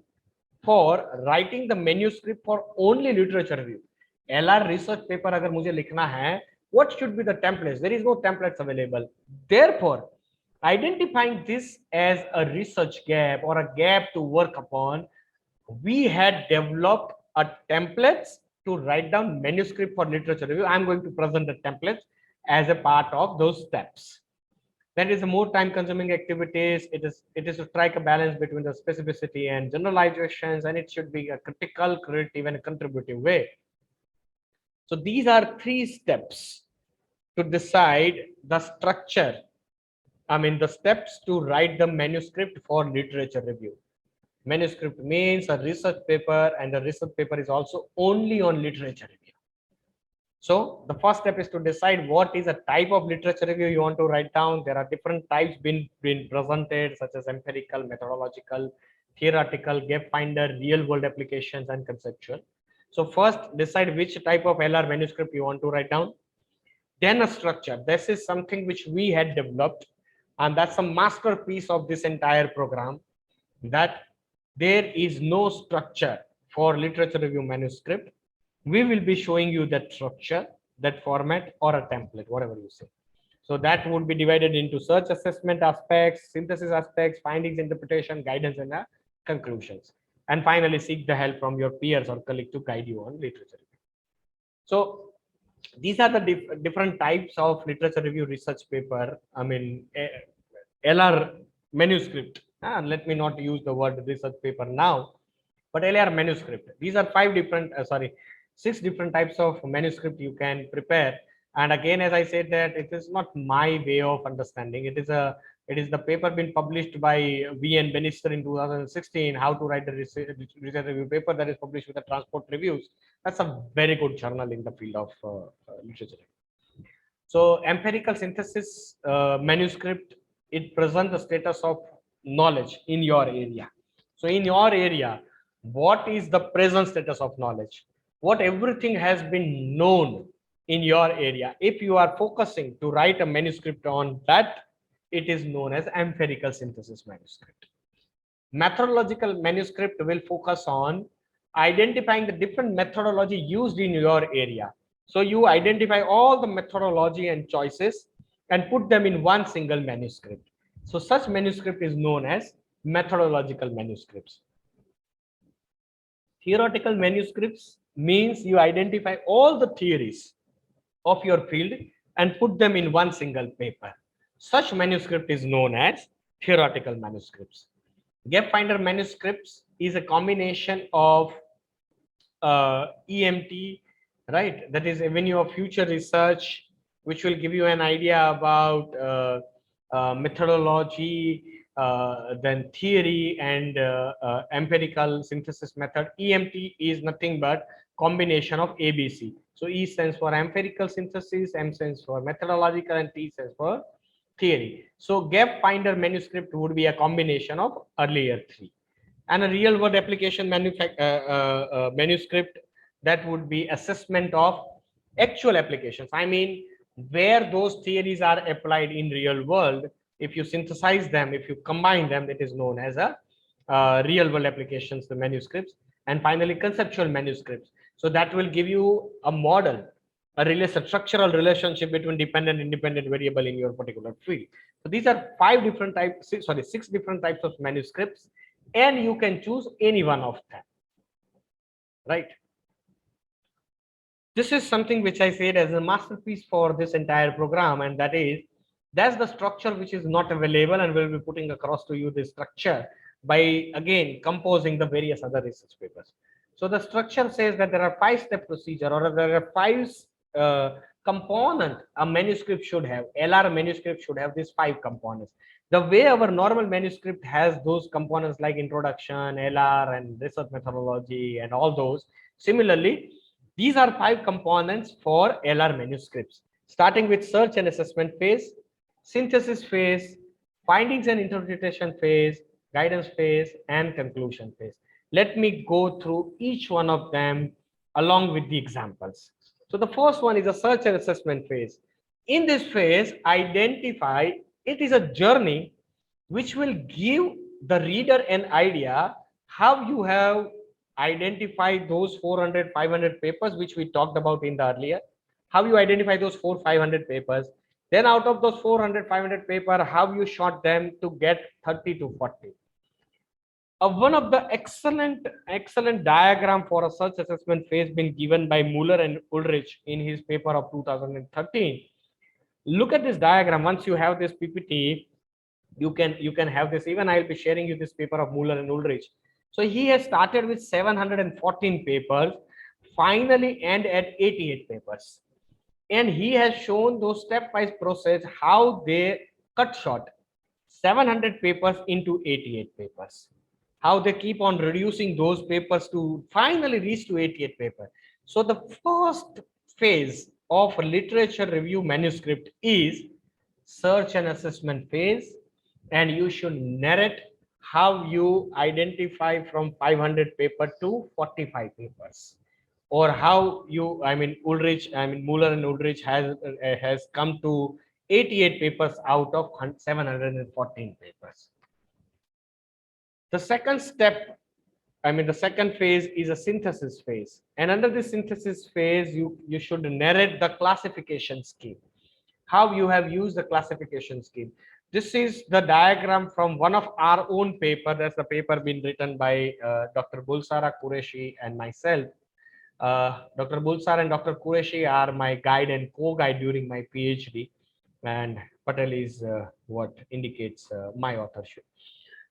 for writing the manuscript for only literature review. LR research paper agar mujhe likhna hai, what should be the templates? There is no templates available. Therefore, identifying this as a research gap or a gap to work upon, we had developed a templates to write down manuscript for literature review. I'm going to present the templates as a part of those steps. That is a more time consuming activities. It is to strike a balance between the specificity and generalizations, and it should be a critical, creative, and a contributive way. So these are 3 steps to decide the structure. The steps to write the manuscript for literature review. Manuscript means a research paper, and the research paper is also only on literature review. So the first step is to decide what is a type of literature review you want to write down. There are different types been presented, such as empirical, methodological, theoretical, gap finder, real world applications, and conceptual. So first decide which type of LR manuscript you want to write down. Then a structure. This is something which we had developed, and that's a masterpiece of this entire program, that there is no structure for literature review manuscript. We will be showing you that structure, that format, or a template, whatever you say. So that would be divided into search assessment aspects, synthesis aspects, findings, interpretation, guidance, and conclusions. And finally, seek the help from your peers or colleague to guide you on literature review. So these are the different types of literature review research paper. LR manuscript. Let me not use the word research paper now, but LR manuscript. These are 6 different types of manuscript you can prepare. And again, as I said, that it is not my way of understanding. It is the paper been published by V.N. Bannister in 2016, How to Write the Research Review Paper, that is published with the Transport Reviews. That's a very good journal in the field of literature. So empirical synthesis manuscript, it presents the status of knowledge in your area. So in your area, what is the present status of knowledge? What everything has been known in your area. If you are focusing to write a manuscript on that, it is known as empirical synthesis manuscript. Methodological manuscript will focus on identifying the different methodology used in your area. So you identify all the methodology and choices and put them in one single manuscript. So such manuscript is known as methodological manuscripts. Theoretical manuscripts means you identify all the theories of your field and put them in one single paper. Such manuscript is known as theoretical manuscripts. Gap finder manuscripts is a combination of EMT, right? That is Avenue of Future Research, which will give you an idea about methodology, then theory, and empirical synthesis method. EMT is nothing but combination of ABC. So E stands for empirical synthesis, M stands for methodological, and T stands for theory. So gap finder manuscript would be a combination of earlier 3. And a real world application manuscript, that would be assessment of actual applications. I mean, where those theories are applied in real world. If you synthesize them, if you combine them, it is known as a real world applications, the manuscripts. And finally, conceptual manuscripts. So that will give you a model, a structural relationship between dependent and independent variable in your particular field. So these are six different types of manuscripts, and you can choose any one of them, right? This is something which I said as a masterpiece for this entire program, and that's the structure which is not available, and we'll be putting across to you this structure by again composing the various other research papers. So the structure says that there are 5-step procedure, or there are 5 component a manuscript should have. LR manuscript should have these 5 components. The way our normal manuscript has those components like introduction, LR, and research methodology, and all those. Similarly, these are 5 components for LR manuscripts, starting with search and assessment phase, synthesis phase, findings and interpretation phase, guidance phase, and conclusion phase. Let me go through each one of them along with the examples. So the first one is a search and assessment phase. In this phase, identify, it is a journey which will give the reader an idea how you have identified those 400-500 papers which we talked about in the earlier, how you identify those 400-500 papers. Then out of those 400-500 paper, how you short them to get 30 to 40. One of the excellent diagram for a search assessment phase been given by Muller and Ulrich in his paper of 2013. Look at this diagram. Once you have this PPT, you can have this. Even I'll be sharing you this paper of Muller and Ulrich. So he has started with 714 papers, finally end at 88 papers. And he has shown those stepwise process how they cut short 700 papers into 88 papers. How they keep on reducing those papers to finally reach to 88 papers. So the first phase of literature review manuscript is search and assessment phase, and you should narrate how you identify from 500 paper to 45 papers, or how you, Muller and Ulrich has come to 88 papers out of 714 papers. The second step, the second phase is a synthesis phase. And under the synthesis phase, you should narrate the classification scheme, how you have used the classification scheme. This is the diagram from one of our own paper. That's the paper been written by Dr. Bulsara Qureshi and myself. Dr. Bulsara and Dr. Qureshi are my guide and co-guide during my PhD, and Patel is what indicates my authorship.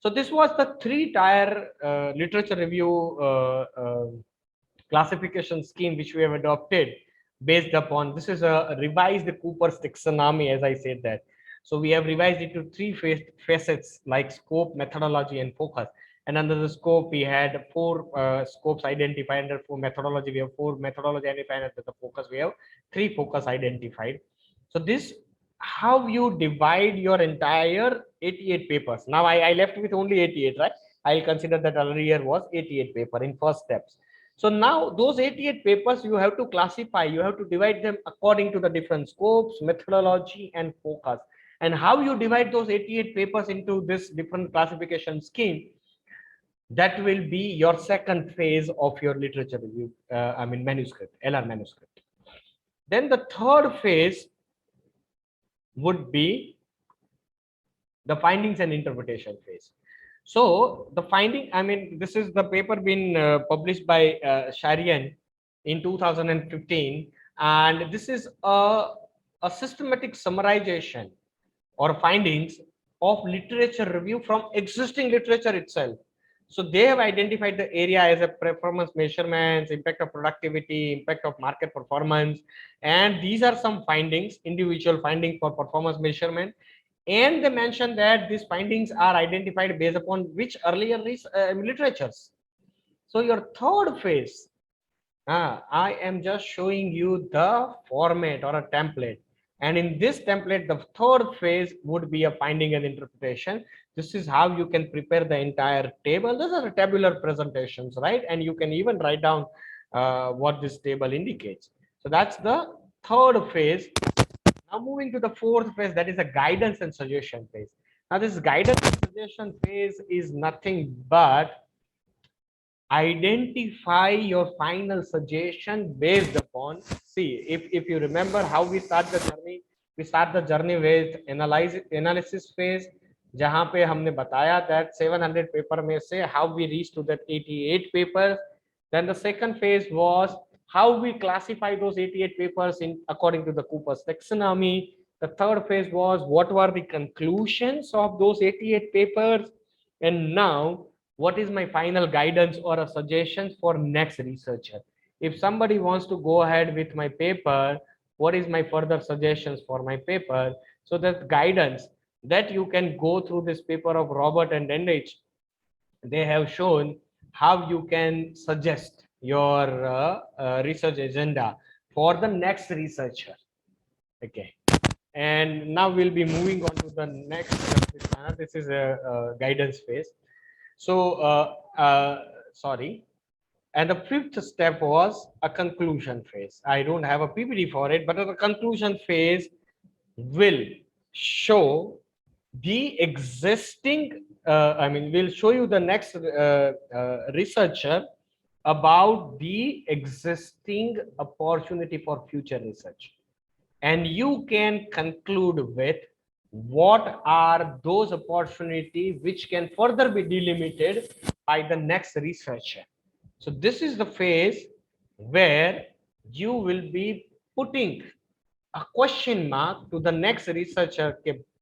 So this was the 3-tier literature review classification scheme which we have adopted based upon, this is a revised Cooper's taxonomy, as I said that. So we have revised it to 3 facets like scope, methodology, and focus. And under the scope, we had 4 scopes identified. Under 4 methodology, we have 4 methodology identified. Under the focus, we have 3 focus identified. So this, how you divide your entire 88 papers. Now I left with only 88, right? I'll consider that earlier was 88 paper in first steps. So now those 88 papers, you have to classify, you have to divide them according to the different scopes, methodology, and focus. And how you divide those 88 papers into this different classification scheme, that will be your second phase of your literature review, manuscript, LR manuscript. Then the third phase would be the findings and interpretation phase. So the finding, this is the paper been published by Sharian in 2015, and this is a systematic summarization or findings of literature review from existing literature itself. So they have identified the area as a performance measurements, impact of productivity, impact of market performance, and these are some findings, individual findings for performance measurement. And they mentioned that these findings are identified based upon which earlier literatures. So your third phase, I am just showing you the format or a template. And in this template, the third phase would be a finding and interpretation. This is how you can prepare the entire table. These are tabular presentations, right? And you can even write down what this table indicates. So that's the third phase. Now moving to the fourth phase, that is a guidance and suggestion phase. Now this guidance and suggestion phase is nothing but identify your final suggestion based upon, see, if you remember how we start the journey, we start the journey with analysis phase, जहां पे हमने बताया that 700 paper में से how we reached to that 88 papers. Then the second phase was how we classify those 88 papers in according to the Cooper's taxonomy. The third phase was what were the conclusions of those 88 papers, and now what is my final guidance or a suggestion for next researcher. If somebody wants to go ahead with my paper, what is my further suggestions for my paper? So that guidance that you can go through this paper of Robert and Enrich, they have shown how you can suggest your research agenda for the next researcher. Okay, and now we'll be moving on to the next. This is a guidance phase. So sorry, and the fifth step was a conclusion phase. I don't have a PPT for it, but the conclusion phase will show the existing, we'll show you the next researcher about the existing opportunity for future research. And you can conclude with what are those opportunities which can further be delimited by the next researcher. So this is the phase where you will be putting a question mark to the next researcher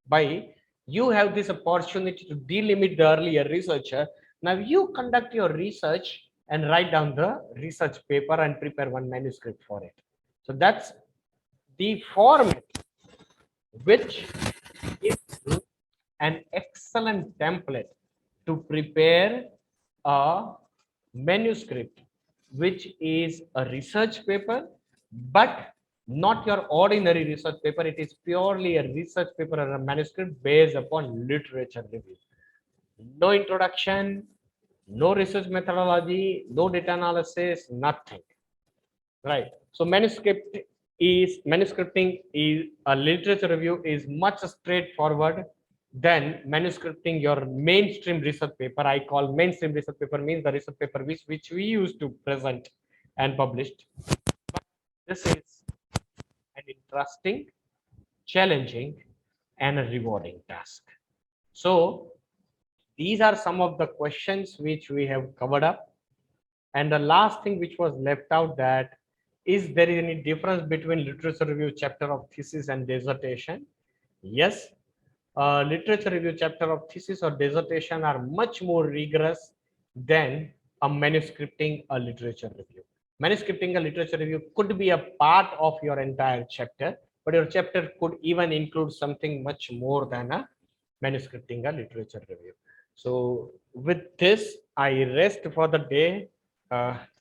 by you have this opportunity to delimit the earlier researcher. Now you conduct your research and write down the research paper and prepare one manuscript for it. So that's the format, which is an excellent template to prepare a manuscript, which is a research paper, but not your ordinary research paper. It is purely a research paper and a manuscript based upon literature review. No introduction, no research methodology, no data analysis, nothing. Right. So manuscripting is a literature review is much straightforward than manuscripting your mainstream research paper. I call mainstream research paper means the research paper which we used to present and published. But this is an interesting, challenging, and a rewarding task. So these are some of the questions which we have covered up. And the last thing which was left out, that is there any difference between literature review chapter of thesis and dissertation? Yes, literature review chapter of thesis or dissertation are much more rigorous than a manuscripting a literature review. Manuscripting a literature review could be a part of your entire chapter, but your chapter could even include something much more than a manuscripting a literature review. So with this, I rest for the day.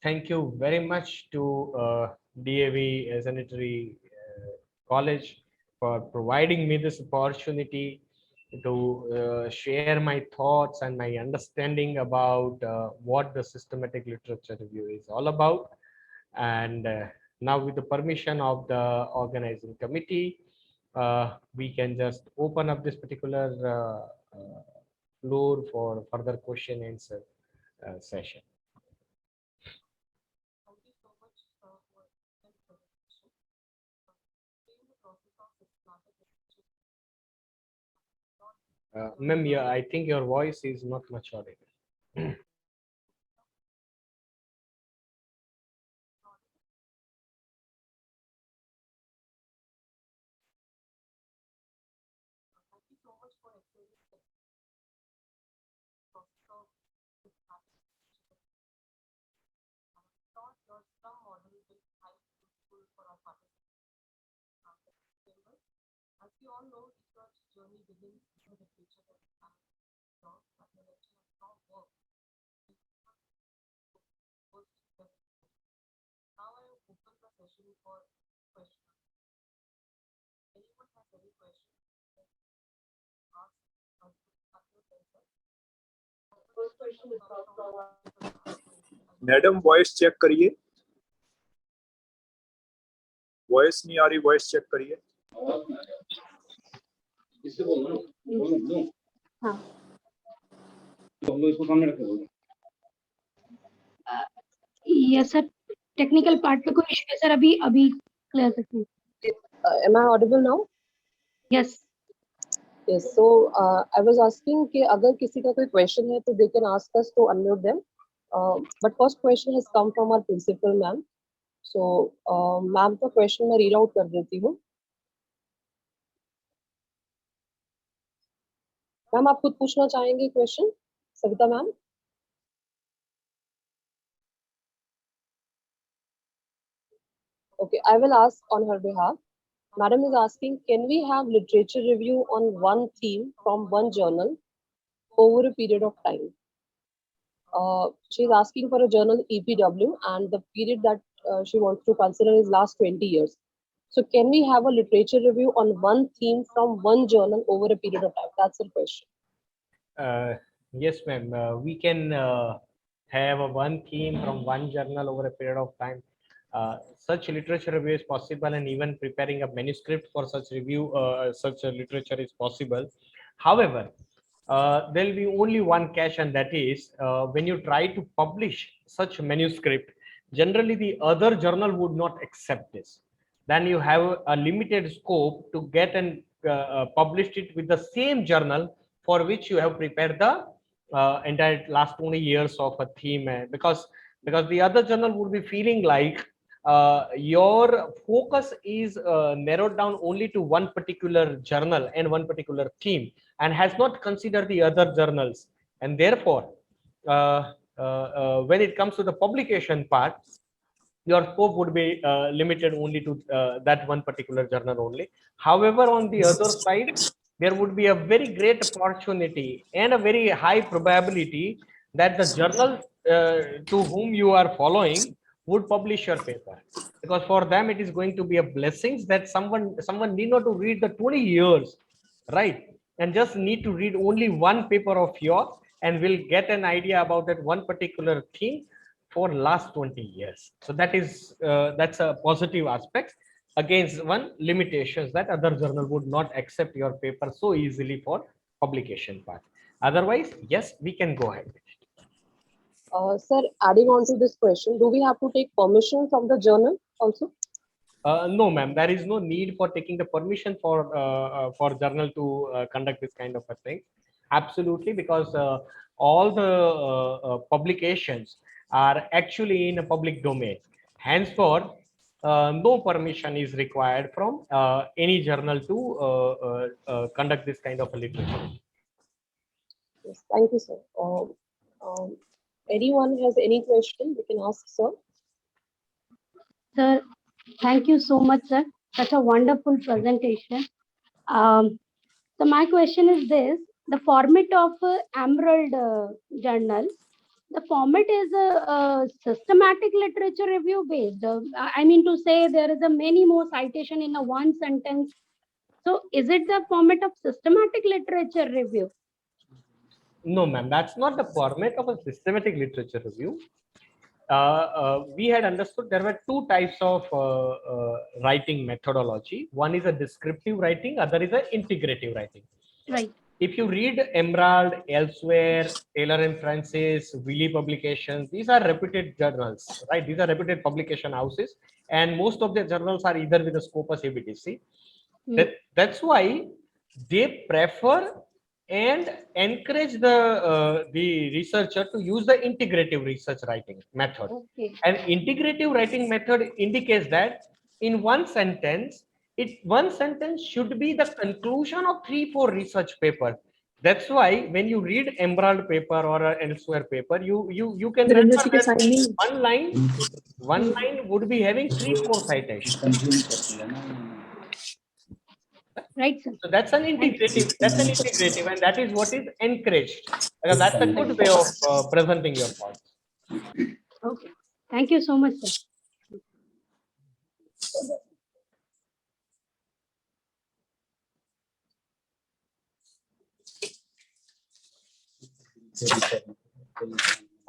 Thank you very much to DAV Sanitary College for providing me this opportunity to share my thoughts and my understanding about what the systematic literature review is all about. And now with the permission of the organizing committee, we can just open up this particular floor for further question and answer session. Ma'am, yeah, I think your voice is not much audible. As you all know, research journey begins with the future of science, but the lecture of how work. Now I open the session for questions. Anyone has any questions? Ask us. Madam voice check करिए. Voice नहीं आ रही, voice check करिए। हाँ yes sir, technical part पे कोई issue है sir? अभी अभी क्लियर सकते हैं? Am I audible now? Yes Yes. So I was asking कि अगर किसी का कोई question है तो they can ask us to unmute them. But first question has come from our principal ma'am. So ma'am का question मैं read out कर देती हूँ. मैम आप खुद पूछना चाहेंगे question? Savita ma'am? Okay, I will ask on her behalf. Madam is asking, can we have literature review on one theme from one journal over a period of time? She is asking for a journal EPW, and the period that she wants to consider is last 20 years. So can we have a literature review on one theme from one journal over a period of time? That's the question. Yes, ma'am. We can have a one theme from one journal over a period of time. Such literature review is possible, and even preparing a manuscript for such review, such a literature is possible. However, there will be only one catch, and that is when you try to publish such manuscript, generally the other journal would not accept this. Then you have a limited scope to get and published it with the same journal for which you have prepared the entire last 20 years of a theme, because the other journal would be feeling like your focus is narrowed down only to one particular journal and one particular theme, and has not considered the other journals. And therefore when it comes to the publication part, your scope would be limited only to that one particular journal only. However, on the other side, there would be a very great opportunity and a very high probability that the journal to whom you are following would publish your paper, because for them it is going to be a blessing that someone need not to read the 20 years, right, and just need to read only one paper of yours and will get an idea about that one particular theme for last 20 years. So that is that's a positive aspect against one limitations that other journal would not accept your paper so easily for publication part. Otherwise, yes, we can go ahead. Sir, adding on to this question, do we have to take permission from the journal also? No, ma'am. There is no need for taking the permission for journal to conduct this kind of a thing. Absolutely, because all the publications are actually in a public domain. Henceforth, no permission is required from any journal to conduct this kind of a literature. Yes, thank you, sir. Anyone has any question, we can ask, sir. Sir, thank you so much, sir. Such a wonderful presentation. So my question is this: the format of Emerald Journal, the format is a systematic literature review based. I mean to say, there is a many more citation in a one sentence. So is it the format of systematic literature review? No, ma'am, that's not the format of a systematic literature review. We had understood there were two types of writing methodology. One is a descriptive writing, other is a integrative writing. Right. If you read Emerald, Elsewhere, Taylor and Francis, Wiley Publications, these are reputed journals, right? These are reputed publication houses, and most of their journals are either with the Scopus ABTC. That's why they prefer and encourage the researcher to use the integrative research writing method. Okay. And integrative writing method indicates that in one sentence should be the conclusion of 3-4 research papers. That's why when you read Emerald paper or Elsewhere paper, you can remember that one line would be having 3-4 citations. Right, sir. So that's an integrative, and that is what is encouraged. Because that's a good way of presenting your points. Okay. Thank you so much, sir.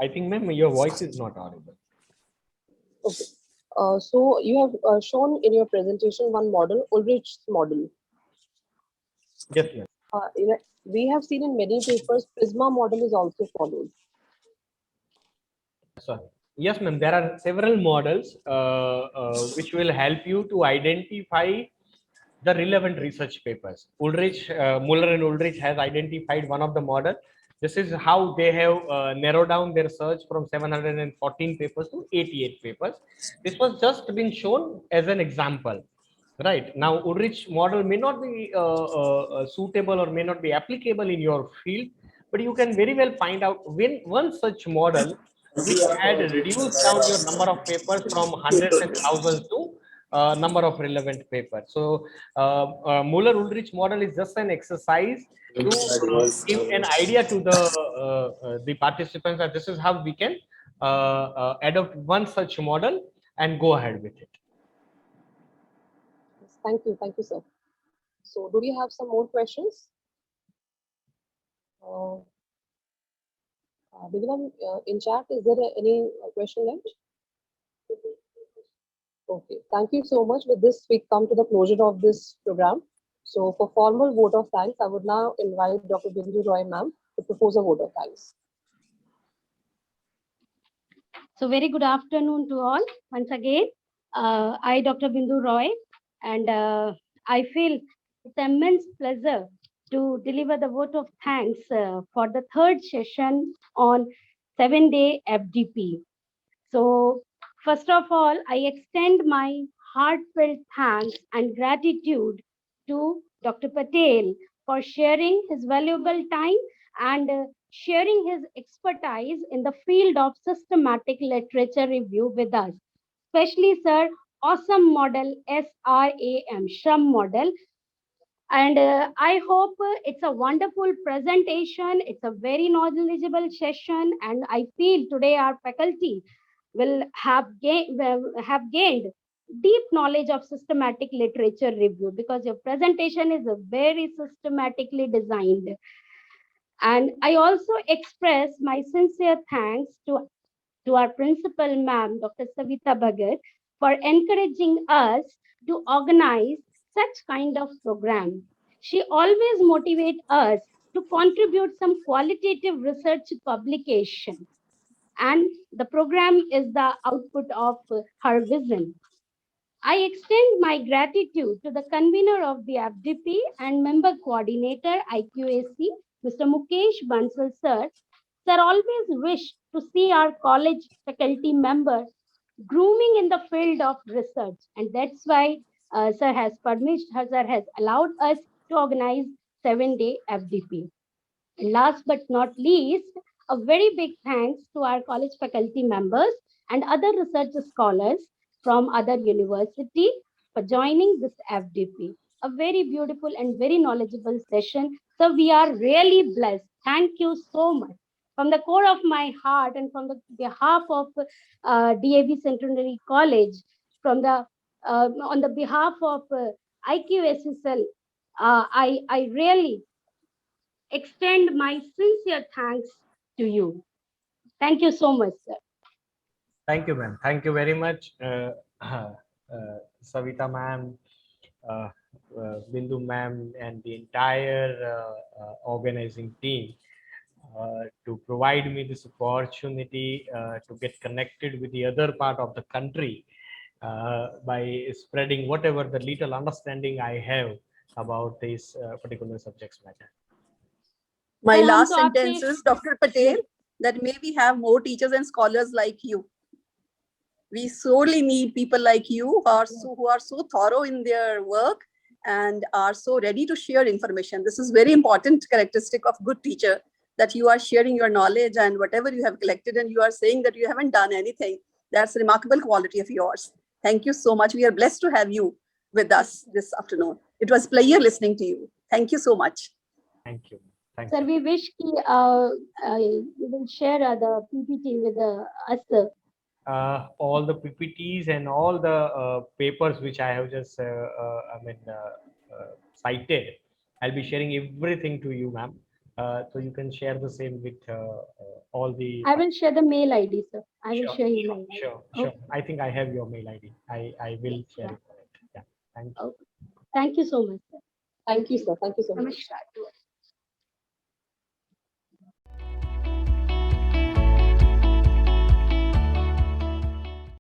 I think, ma'am, your voice is not audible. Okay. So you have shown in your presentation one model, Ulrich's model. Yes, ma'am. We have seen in many papers, Prisma model is also followed. Sorry. Yes, ma'am. There are several models which will help you to identify the relevant research papers. Muller and Ulrich has identified one of the model. This is how they have narrowed down their search from 714 papers to 88 papers. This was just been shown as an example. Right now, Ulrich model may not be suitable or may not be applicable in your field, but you can very well find out when one such model which had reduced down your number of papers from hundreds and thousands to number of relevant papers. So Muller Ulrich model is just an exercise to give an idea to the participants that this is how we can adopt one such model and go ahead with it. Thank you, sir. So, do we have some more questions? Biglam, in chat, is there any question left? Okay, thank you so much. With this, we come to the closure of this program. So, for formal vote of thanks, I would now invite Dr. Bindu Roy, ma'am, to propose a vote of thanks. So very good afternoon to all. Once again, I, Dr. Bindu Roy, and I feel it's immense pleasure to deliver the vote of thanks for the third session on 7-day FDP. So first of all, I extend my heartfelt thanks and gratitude to Dr. Patel for sharing his valuable time and sharing his expertise in the field of systematic literature review with us. Especially, sir, awesome model, SRAM, SHRM model. And I hope it's a wonderful presentation. It's a very knowledgeable session. And I feel today our faculty will have gained deep knowledge of systematic literature review, because your presentation is very systematically designed. And I also express my sincere thanks to our principal, ma'am, Dr. Savita Bhagat, for encouraging us to organize such kind of program. She always motivates us to contribute some qualitative research publication. And the program is the output of her vision. I extend my gratitude to the convener of the FDP and member coordinator, IQAC, Mr. Mukesh Bansal, sir. Sir always wish to see our college faculty members grooming in the field of research. And that's why sir has allowed us to organize 7-day FDP. And last but not least, a very big thanks to our college faculty members and other research scholars from other university for joining this FDP. A very beautiful and very knowledgeable session. So we are really blessed. Thank you so much. From the core of my heart and from the behalf of DAV Centenary College, from the on the behalf of IQSSL, I really extend my sincere thanks to you. Thank you so much, sir. Thank you, ma'am. Thank you very much, Savita ma'am, Bindu ma'am, and the entire organizing team to provide me this opportunity to get connected with the other part of the country by spreading whatever the little understanding I have about this particular subject matter. My I want last to ask sentence you- is, Dr. Patel, that may we have more teachers and scholars like you. We sorely need people like you who are so thorough in their work and are so ready to share information. This is very important characteristic of good teacher, that you are sharing your knowledge and whatever you have collected, and you are saying that you haven't done anything. That's a remarkable quality of yours. Thank you so much. We are blessed to have you with us this afternoon. It was a pleasure listening to you. Thank you so much. Thank you. Thank Sir, you. we wish you will share the PPT with us. All the PPTs and all the papers which I have just cited, I'll be sharing everything to you, ma'am. So you can share the same with all the. I will share the mail ID, sir. I will Sure, share sure, email ID. sure, sure. I think I have your mail ID. I will share it. Yeah. Thank you. Okay. Thank you so much, sir. Thank you, sir. Thank you so much. Namaskar.